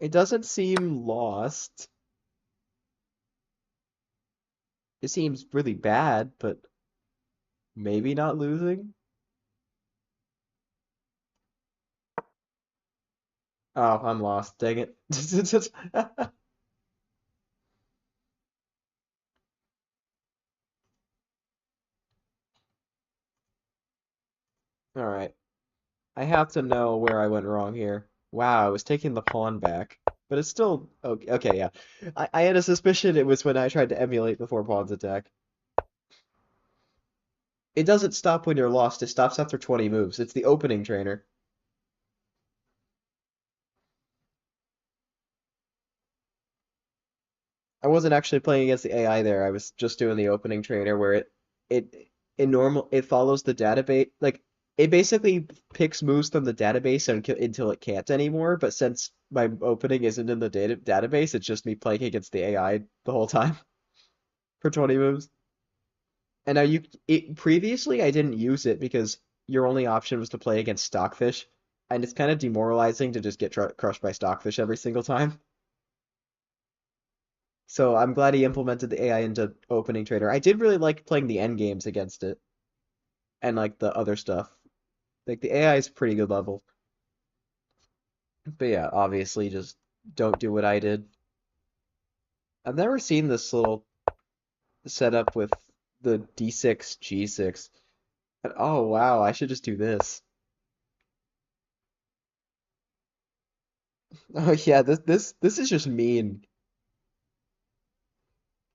it doesn't seem lost. It seems really bad, but maybe not losing. Oh, I'm lost. Dang it. All right. I have to know where I went wrong here. Wow, I was taking the pawn back, but it's still okay. Okay, yeah. I had a suspicion it was when I tried to emulate before pawns attack. It doesn't stop when you're lost. It stops after 20 moves. It's the opening trainer. I wasn't actually playing against the AI there. I was just doing the opening trainer where it it follows the database like it basically picks moves from the database until it can't anymore. But since my opening isn't in the database, it's just me playing against the AI the whole time for 20 moves. And now previously I didn't use it because your only option was to play against Stockfish, and it's kind of demoralizing to just get crushed by Stockfish every single time. So I'm glad he implemented the AI into opening trader. I did really like playing the end games against it and like the other stuff. Like the AI is pretty good level. But yeah, obviously just don't do what I did. I've never seen this little setup with the D6, G6. And, oh wow, I should just do this. Oh yeah, this is just mean.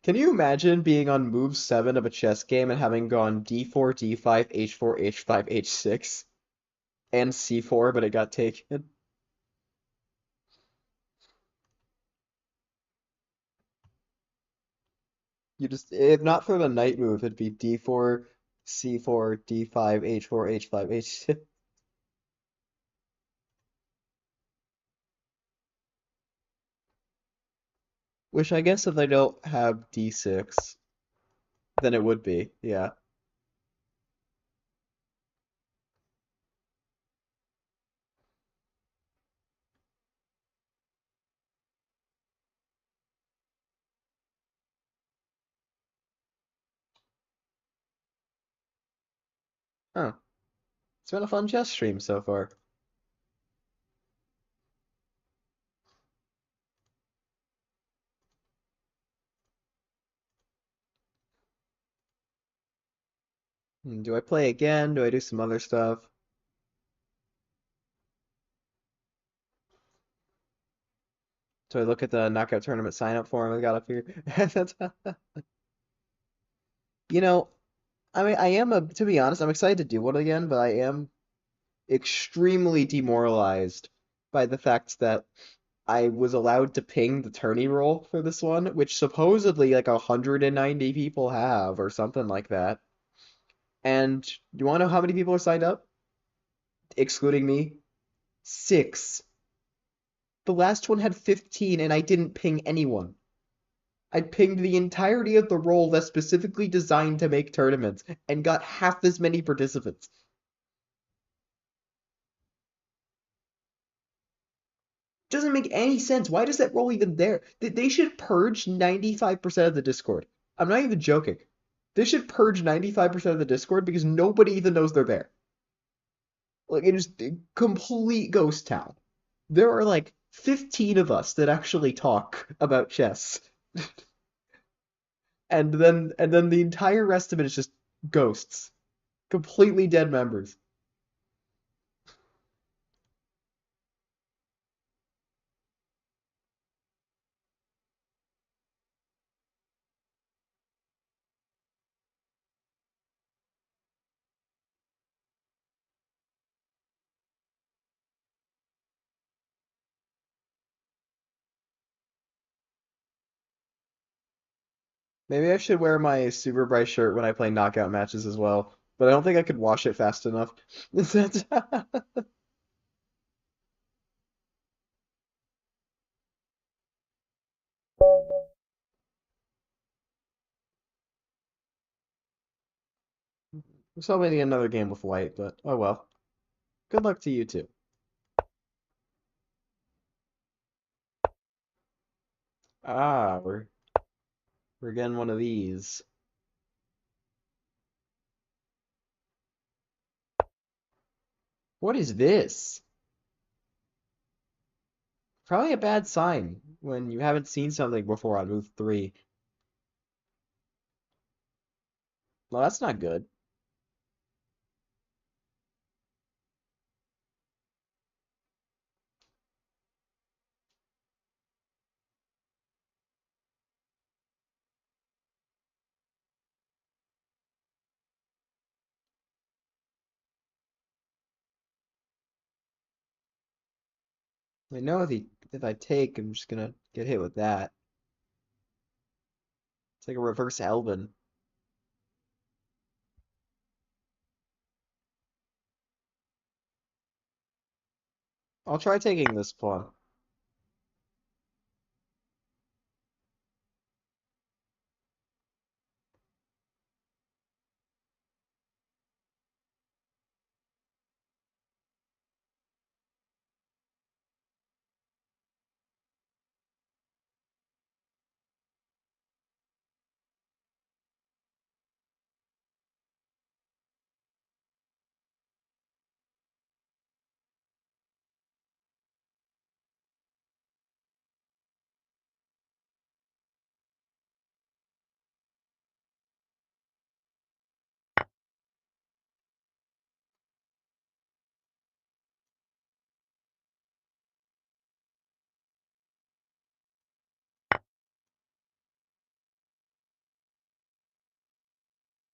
Can you imagine being on move 7 of a chess game and having gone D4, D5, H4, H5, H6, and C4, but it got taken? You just, if not for the knight move, it'd be D4, C4, D5, H4, H5, H6. Which I guess if I don't have D6, then it would be, yeah. Oh, it's been a fun chess stream so far. Do I play again? Do I do some other stuff? Do I look at the knockout tournament sign up form I got up here? You know, I mean, to be honest, I'm excited to do one again, but I am extremely demoralized by the fact that I was allowed to ping the tourney roll for this one, which supposedly like 190 people have or something like that. And you want to know how many people are signed up, excluding me? Six. The last one had 15, and I didn't ping anyone. I pinged the entirety of the roll that's specifically designed to make tournaments and got half as many participants. Doesn't make any sense. Why does that role even there? They should purge 95% of the Discord. I'm not even joking. They should purge 95% of the Discord because nobody even knows they're there. Like it is a complete ghost town. There are like 15 of us that actually talk about chess. And then the entire rest of it is just ghosts. Completely dead members. Maybe I should wear my Superbri shirt when I play knockout matches as well, but I don't think I could wash it fast enough. I'm still waiting another game with white, but oh well. Good luck to you too. Ah, we're getting one of these. What is this? Probably a bad sign when you haven't seen something before on move 3. Well, that's not good. I know if I take, I'm just gonna get hit with that. It's like a reverse Elvin. I'll try taking this pawn.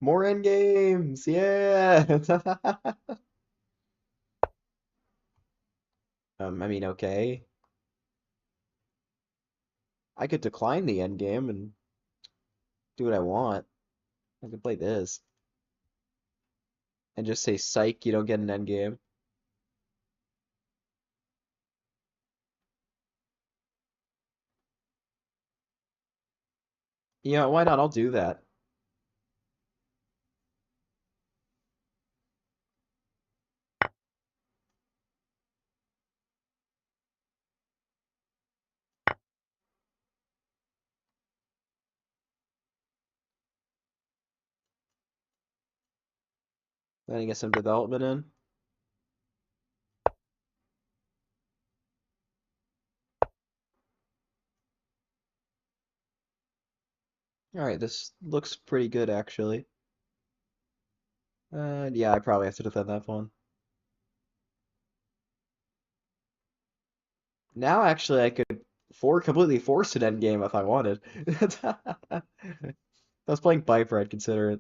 More endgames! Yeah! I mean, okay. I could decline the endgame and do what I want. I could play this and just say, psych, you don't get an endgame. Yeah, why not? I'll do that. Then I get some development in. Alright, this looks pretty good, actually. Yeah, I probably have to defend that pawn. Now, actually, I could completely force an endgame if I wanted. I was playing Viper, I'd consider it.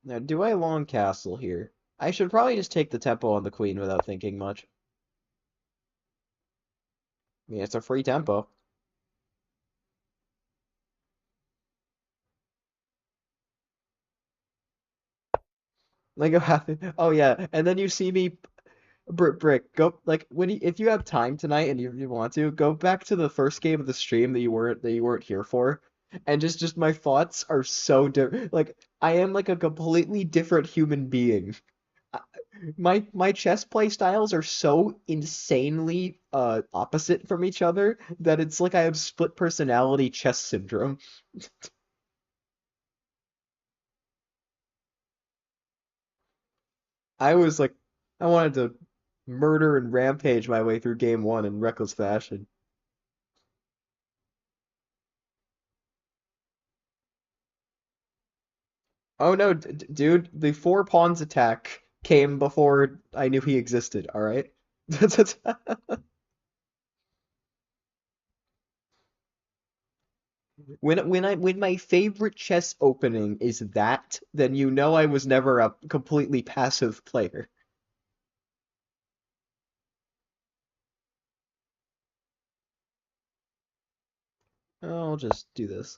Now, do I long castle here? I should probably just take the tempo on the queen without thinking much. I mean, it's a free tempo. Like, oh yeah, and then you see me, Brick, go like if you have time tonight and you want to go back to the first game of the stream that you weren't here for, and just my thoughts are so different. Like I am like a completely different human being. My chess play styles are so insanely opposite from each other that it's like I have split personality chess syndrome. I was like I wanted to murder and rampage my way through game one in reckless fashion. Oh no, dude, the four pawns attack came before I knew he existed, all right? When my favorite chess opening is that, then you know I was never a completely passive player. I'll just do this.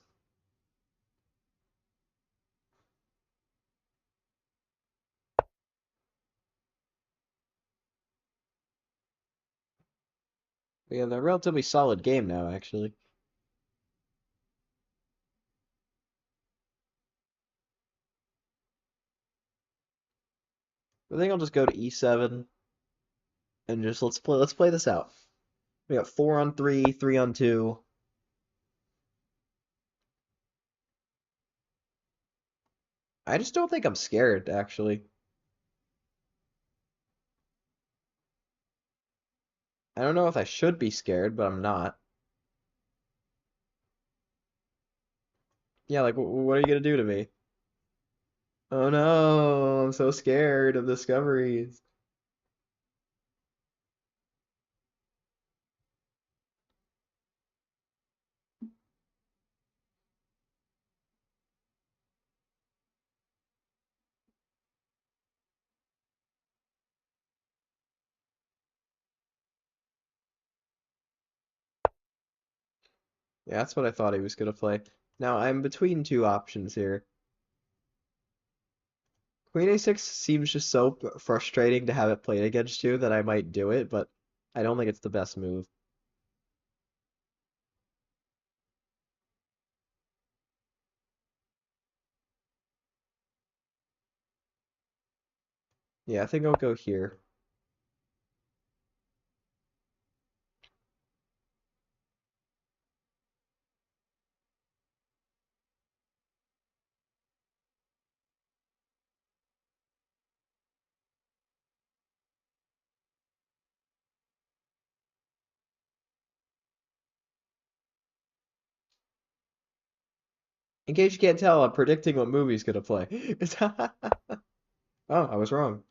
We have a relatively solid game now, actually. I think I'll just go to e7 and just let's play this out. We got 4 on 3, 3 on 2. I just don't think I'm scared, actually. I don't know if I should be scared, but I'm not. Yeah, like what are you gonna do to me? Oh no, I'm so scared of discoveries. Yeah, that's what I thought he was gonna play. Now I'm between two options here. Queen a6 seems just so frustrating to have it played against you that I might do it, but I don't think it's the best move. Yeah, I think I'll go here. In case you can't tell, I'm predicting what movie he's gonna play. Oh, I was wrong.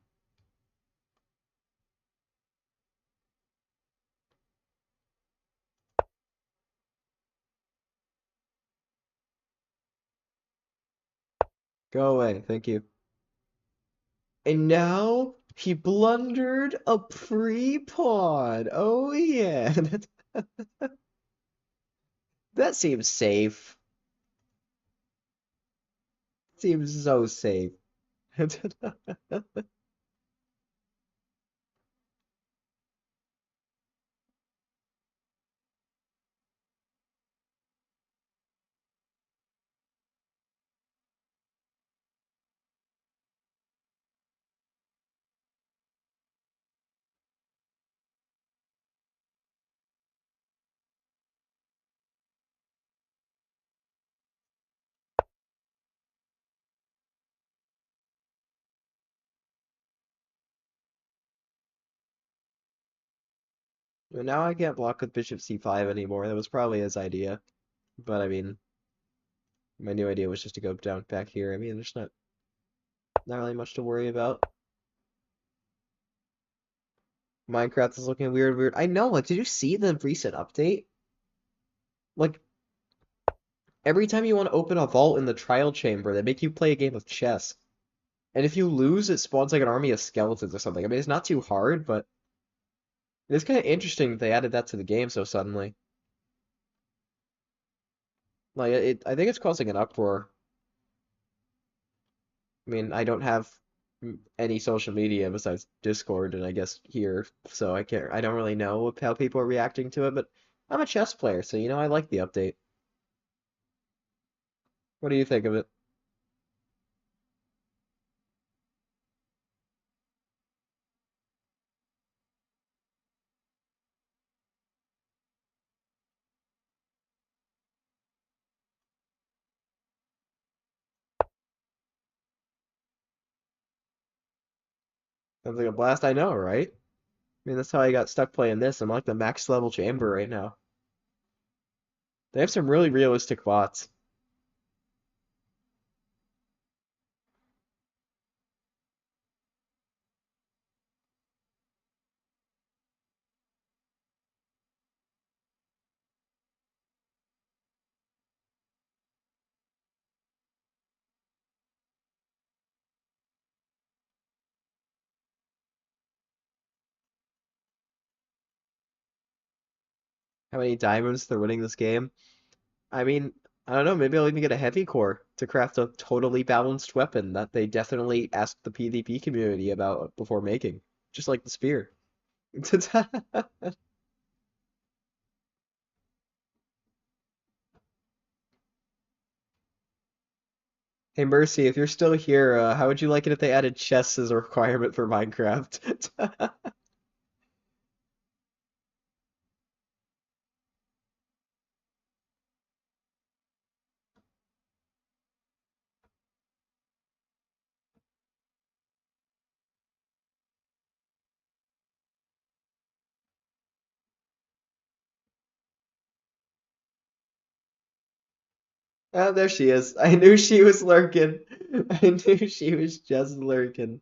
Go away, thank you. And now he blundered a pre-pawn. Oh yeah, that seems safe. Seems so safe. Well, now I can't block with bishop c5 anymore. That was probably his idea. But I mean, my new idea was just to go down back here. I mean, there's not really much to worry about. Minecraft is looking weird. I know, like, did you see the recent update? Like, every time you want to open a vault in the trial chamber, they make you play a game of chess. And if you lose, it spawns like an army of skeletons or something. I mean, it's not too hard, but it's kind of interesting that they added that to the game so suddenly. Like, I think it's causing an uproar. I mean, I don't have any social media besides Discord and I guess here, so I don't really know how people are reacting to it, but I'm a chess player, so I like the update. What do you think of it? Sounds like a blast, I know, right? I mean, that's how I got stuck playing this. I'm like the max level chamber right now. They have some really realistic bots. How many diamonds they're winning this game? I mean, I don't know, maybe I'll even get a heavy core to craft a totally balanced weapon that they definitely asked the PvP community about before making. Just like the spear. Hey Mercy, if you're still here, how would you like it if they added chests as a requirement for Minecraft? Oh, there she is. I knew she was lurking. I knew she was just lurking.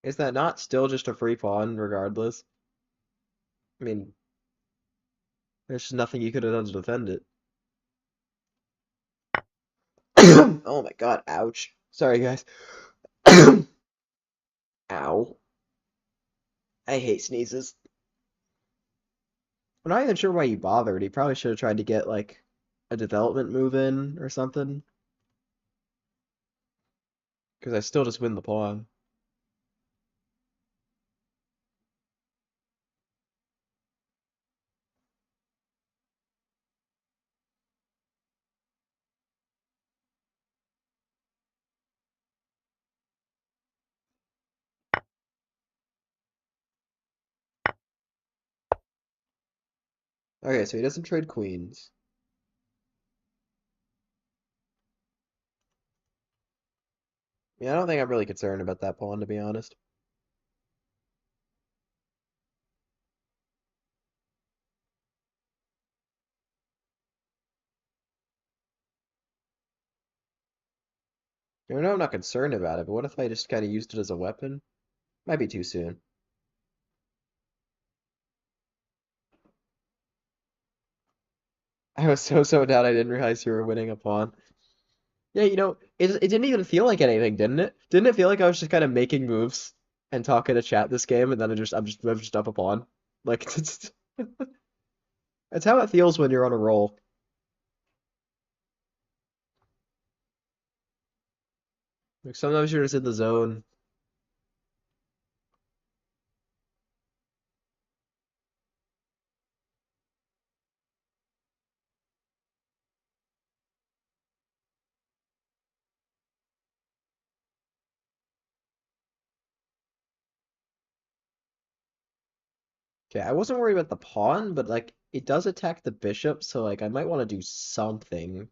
Is that not still just a free pawn, regardless? I mean, there's just nothing you could have done to defend it. Oh my god, ouch. Sorry, guys. Ow. I hate sneezes. I'm not even sure why he bothered. He probably should have tried to get, like, a development move in or something. Because I still just win the pawn. Okay, so he doesn't trade queens. Yeah, I don't think I'm really concerned about that pawn, to be honest. I know I'm not concerned about it, but what if I just kind of used it as a weapon? Might be too soon. I was so down I didn't realize you were winning a pawn. Yeah, it didn't even feel like anything, didn't it? Didn't it feel like I was just kind of making moves and talking to chat this game, and then I'm just up a pawn? Like that's how it feels when you're on a roll. Like sometimes you're just in the zone. Okay, I wasn't worried about the pawn, but like it does attack the bishop, so like I might want to do something.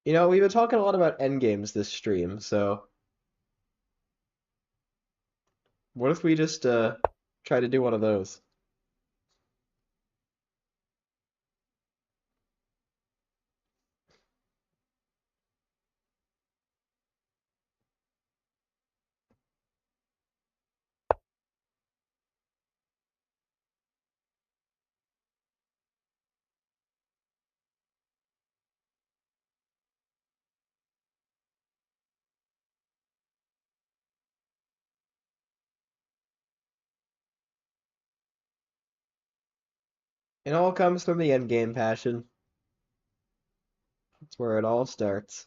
We've been talking a lot about endgames this stream, so what if we just try to do one of those? It all comes from the endgame passion. That's where it all starts.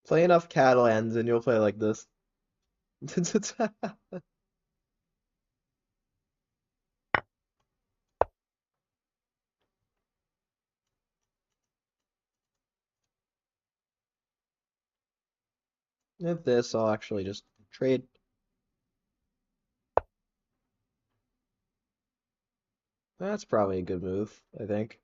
Play enough Catalans and you'll play like this. If this, I'll actually just trade. That's probably a good move, I think.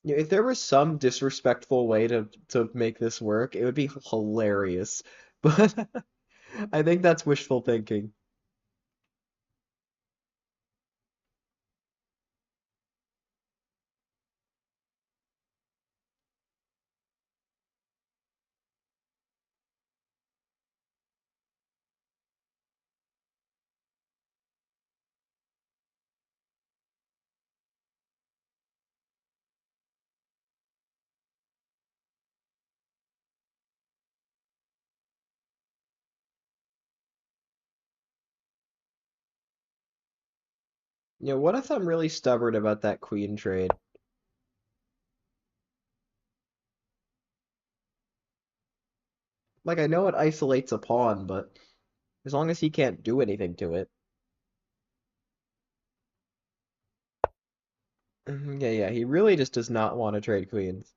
Yeah, if there was some disrespectful way to make this work, it would be hilarious. But I think that's wishful thinking. What if I'm really stubborn about that queen trade? Like, I know it isolates a pawn, but as long as he can't do anything to it. Yeah, he really just does not want to trade queens.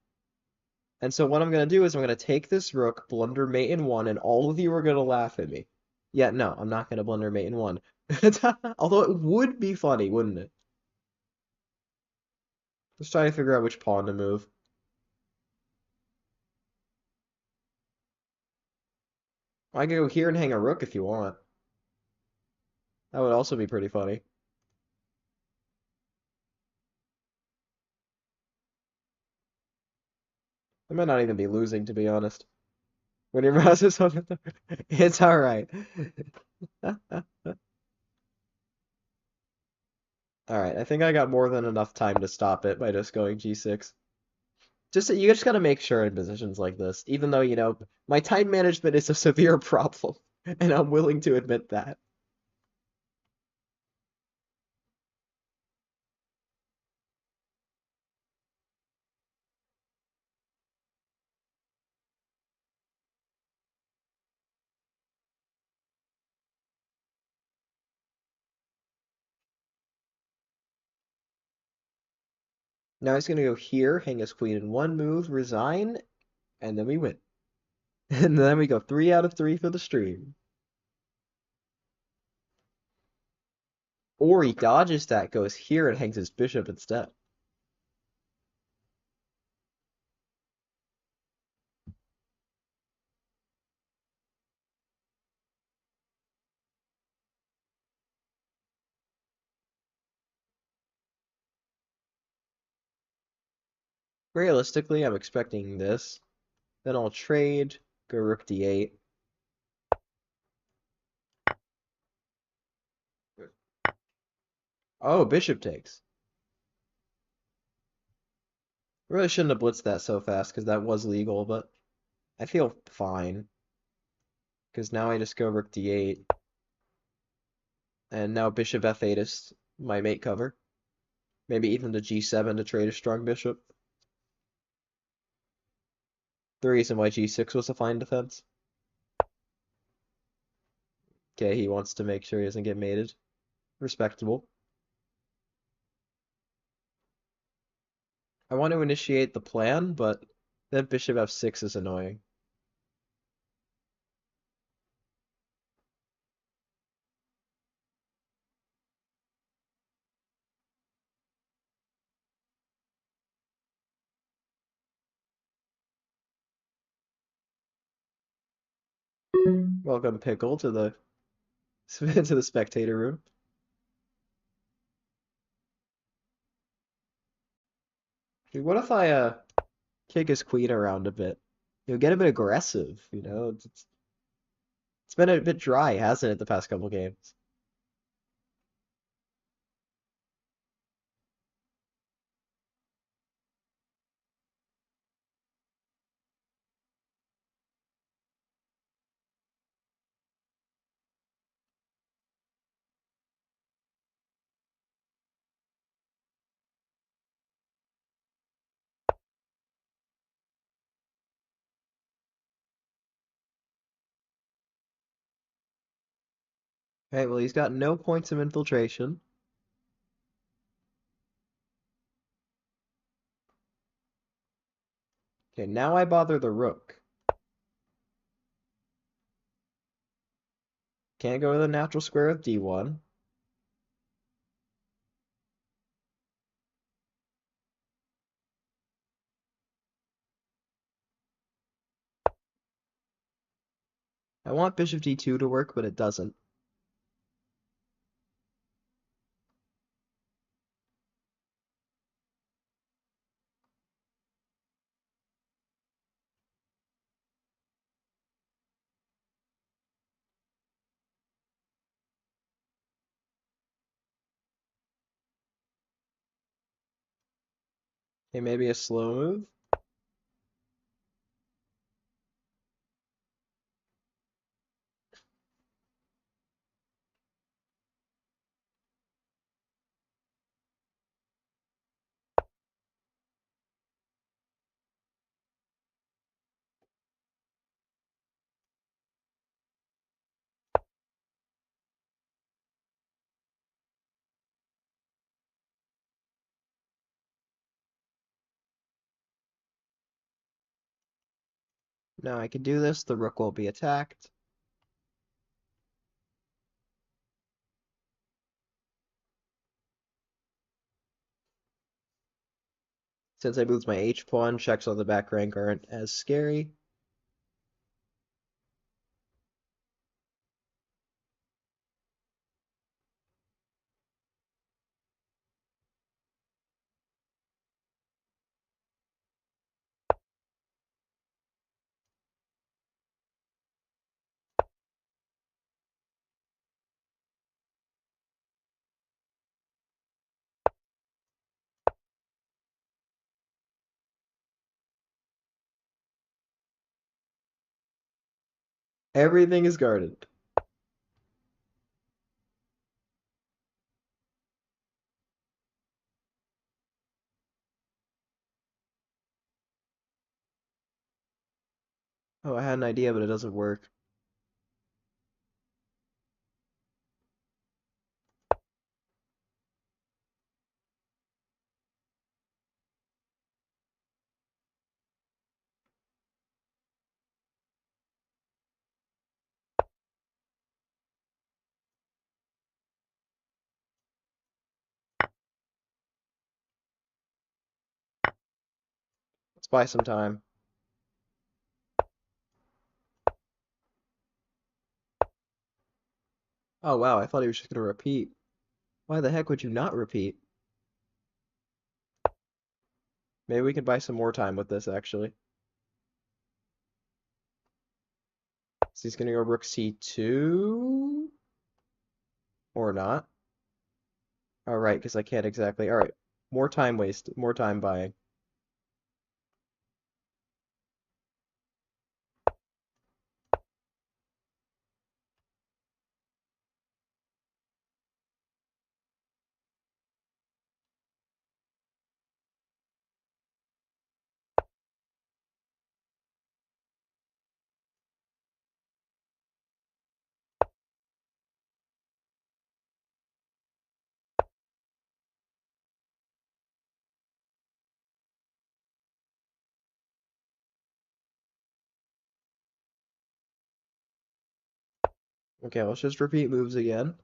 And so what I'm going to do is I'm going to take this rook, blunder mate in one, and all of you are going to laugh at me. Yeah, no, I'm not going to blunder mate in one. Although it would be funny, wouldn't it? Just trying to figure out which pawn to move. I can go here and hang a rook if you want. That would also be pretty funny. I might not even be losing, to be honest. When your mouse is on the it's all right. All right, I think I got more than enough time to stop it by just going G6. You just gotta make sure in positions like this, even though, my time management is a severe problem, and I'm willing to admit that. Now he's gonna go here, hang his queen in one move, resign, and then we win. And then we go 3 out of 3 for the stream. Or he dodges that, goes here, and hangs his bishop instead. Realistically, I'm expecting this. Then I'll trade, go rook d8. Oh, bishop takes. I really shouldn't have blitzed that so fast because that was legal, but I feel fine. Because now I just go rook d8, and now bishop f8 is my mate cover. Maybe even to g7 to trade a strong bishop. The reason why g6 was a fine defense. Okay, he wants to make sure he doesn't get mated. Respectable. I want to initiate the plan, but then bishop f6 is annoying. Welcome, Pickle, to the to the spectator room. Dude, what if I kick his queen around a bit? He'll get a bit aggressive, you know? It's been a bit dry, hasn't it, the past couple games? Okay, well, he's got no points of infiltration. Okay, now I bother the rook. Can't go to the natural square with d1. I want bishop d2 to work, but it doesn't. Okay, maybe a slow move. No, I can do this. The rook will be attacked. Since I moved my h-pawn, checks on the back rank aren't as scary. Everything is guarded. Oh, I had an idea, but it doesn't work. Let's buy some time. Oh, wow, I thought he was just going to repeat. Why the heck would you not repeat? Maybe we can buy some more time with this, actually. So he's going to go rook c2? Or not? All right, because I can't exactly. All right, more time waste, more time buying. Okay, let's just repeat moves again.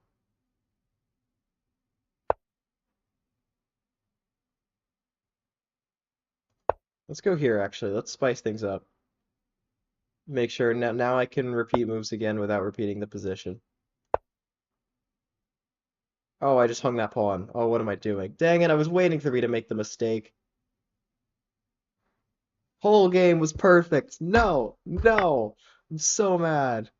Let's go here, actually. Let's spice things up. Make sure now I can repeat moves again without repeating the position. Oh, I just hung that pawn. Oh, what am I doing? Dang it, I was waiting for me to make the mistake. Whole game was perfect. No, no. I'm so mad.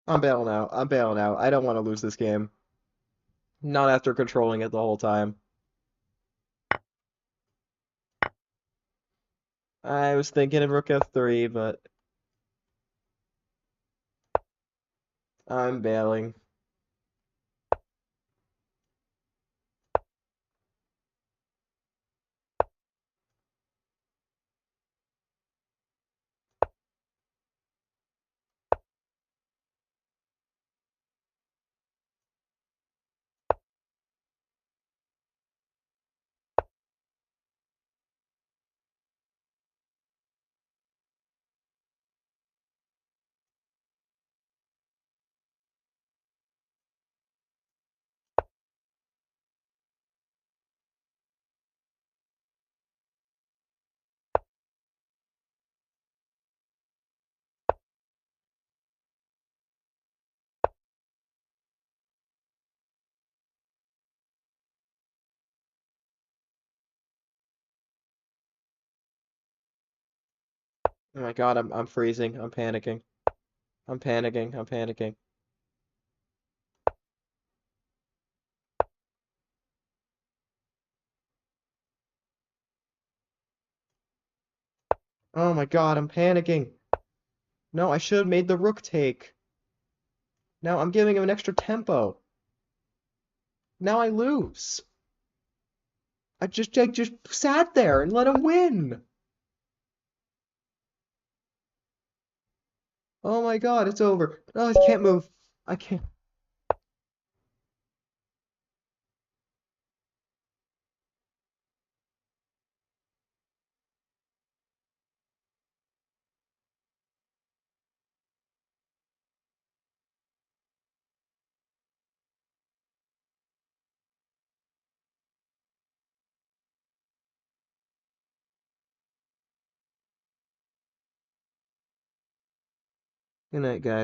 I'm bailing out. I'm bailing out. I don't want to lose this game. Not after controlling it the whole time. I was thinking of rook f3, but I'm bailing. Oh my God, I'm freezing. I'm panicking. I'm panicking. I'm panicking. Oh my God, I'm panicking. No, I should have made the rook take. Now I'm giving him an extra tempo. Now I lose. I just sat there and let him win. Oh my God, it's over. Oh, I can't move. I can't. Good night, guys.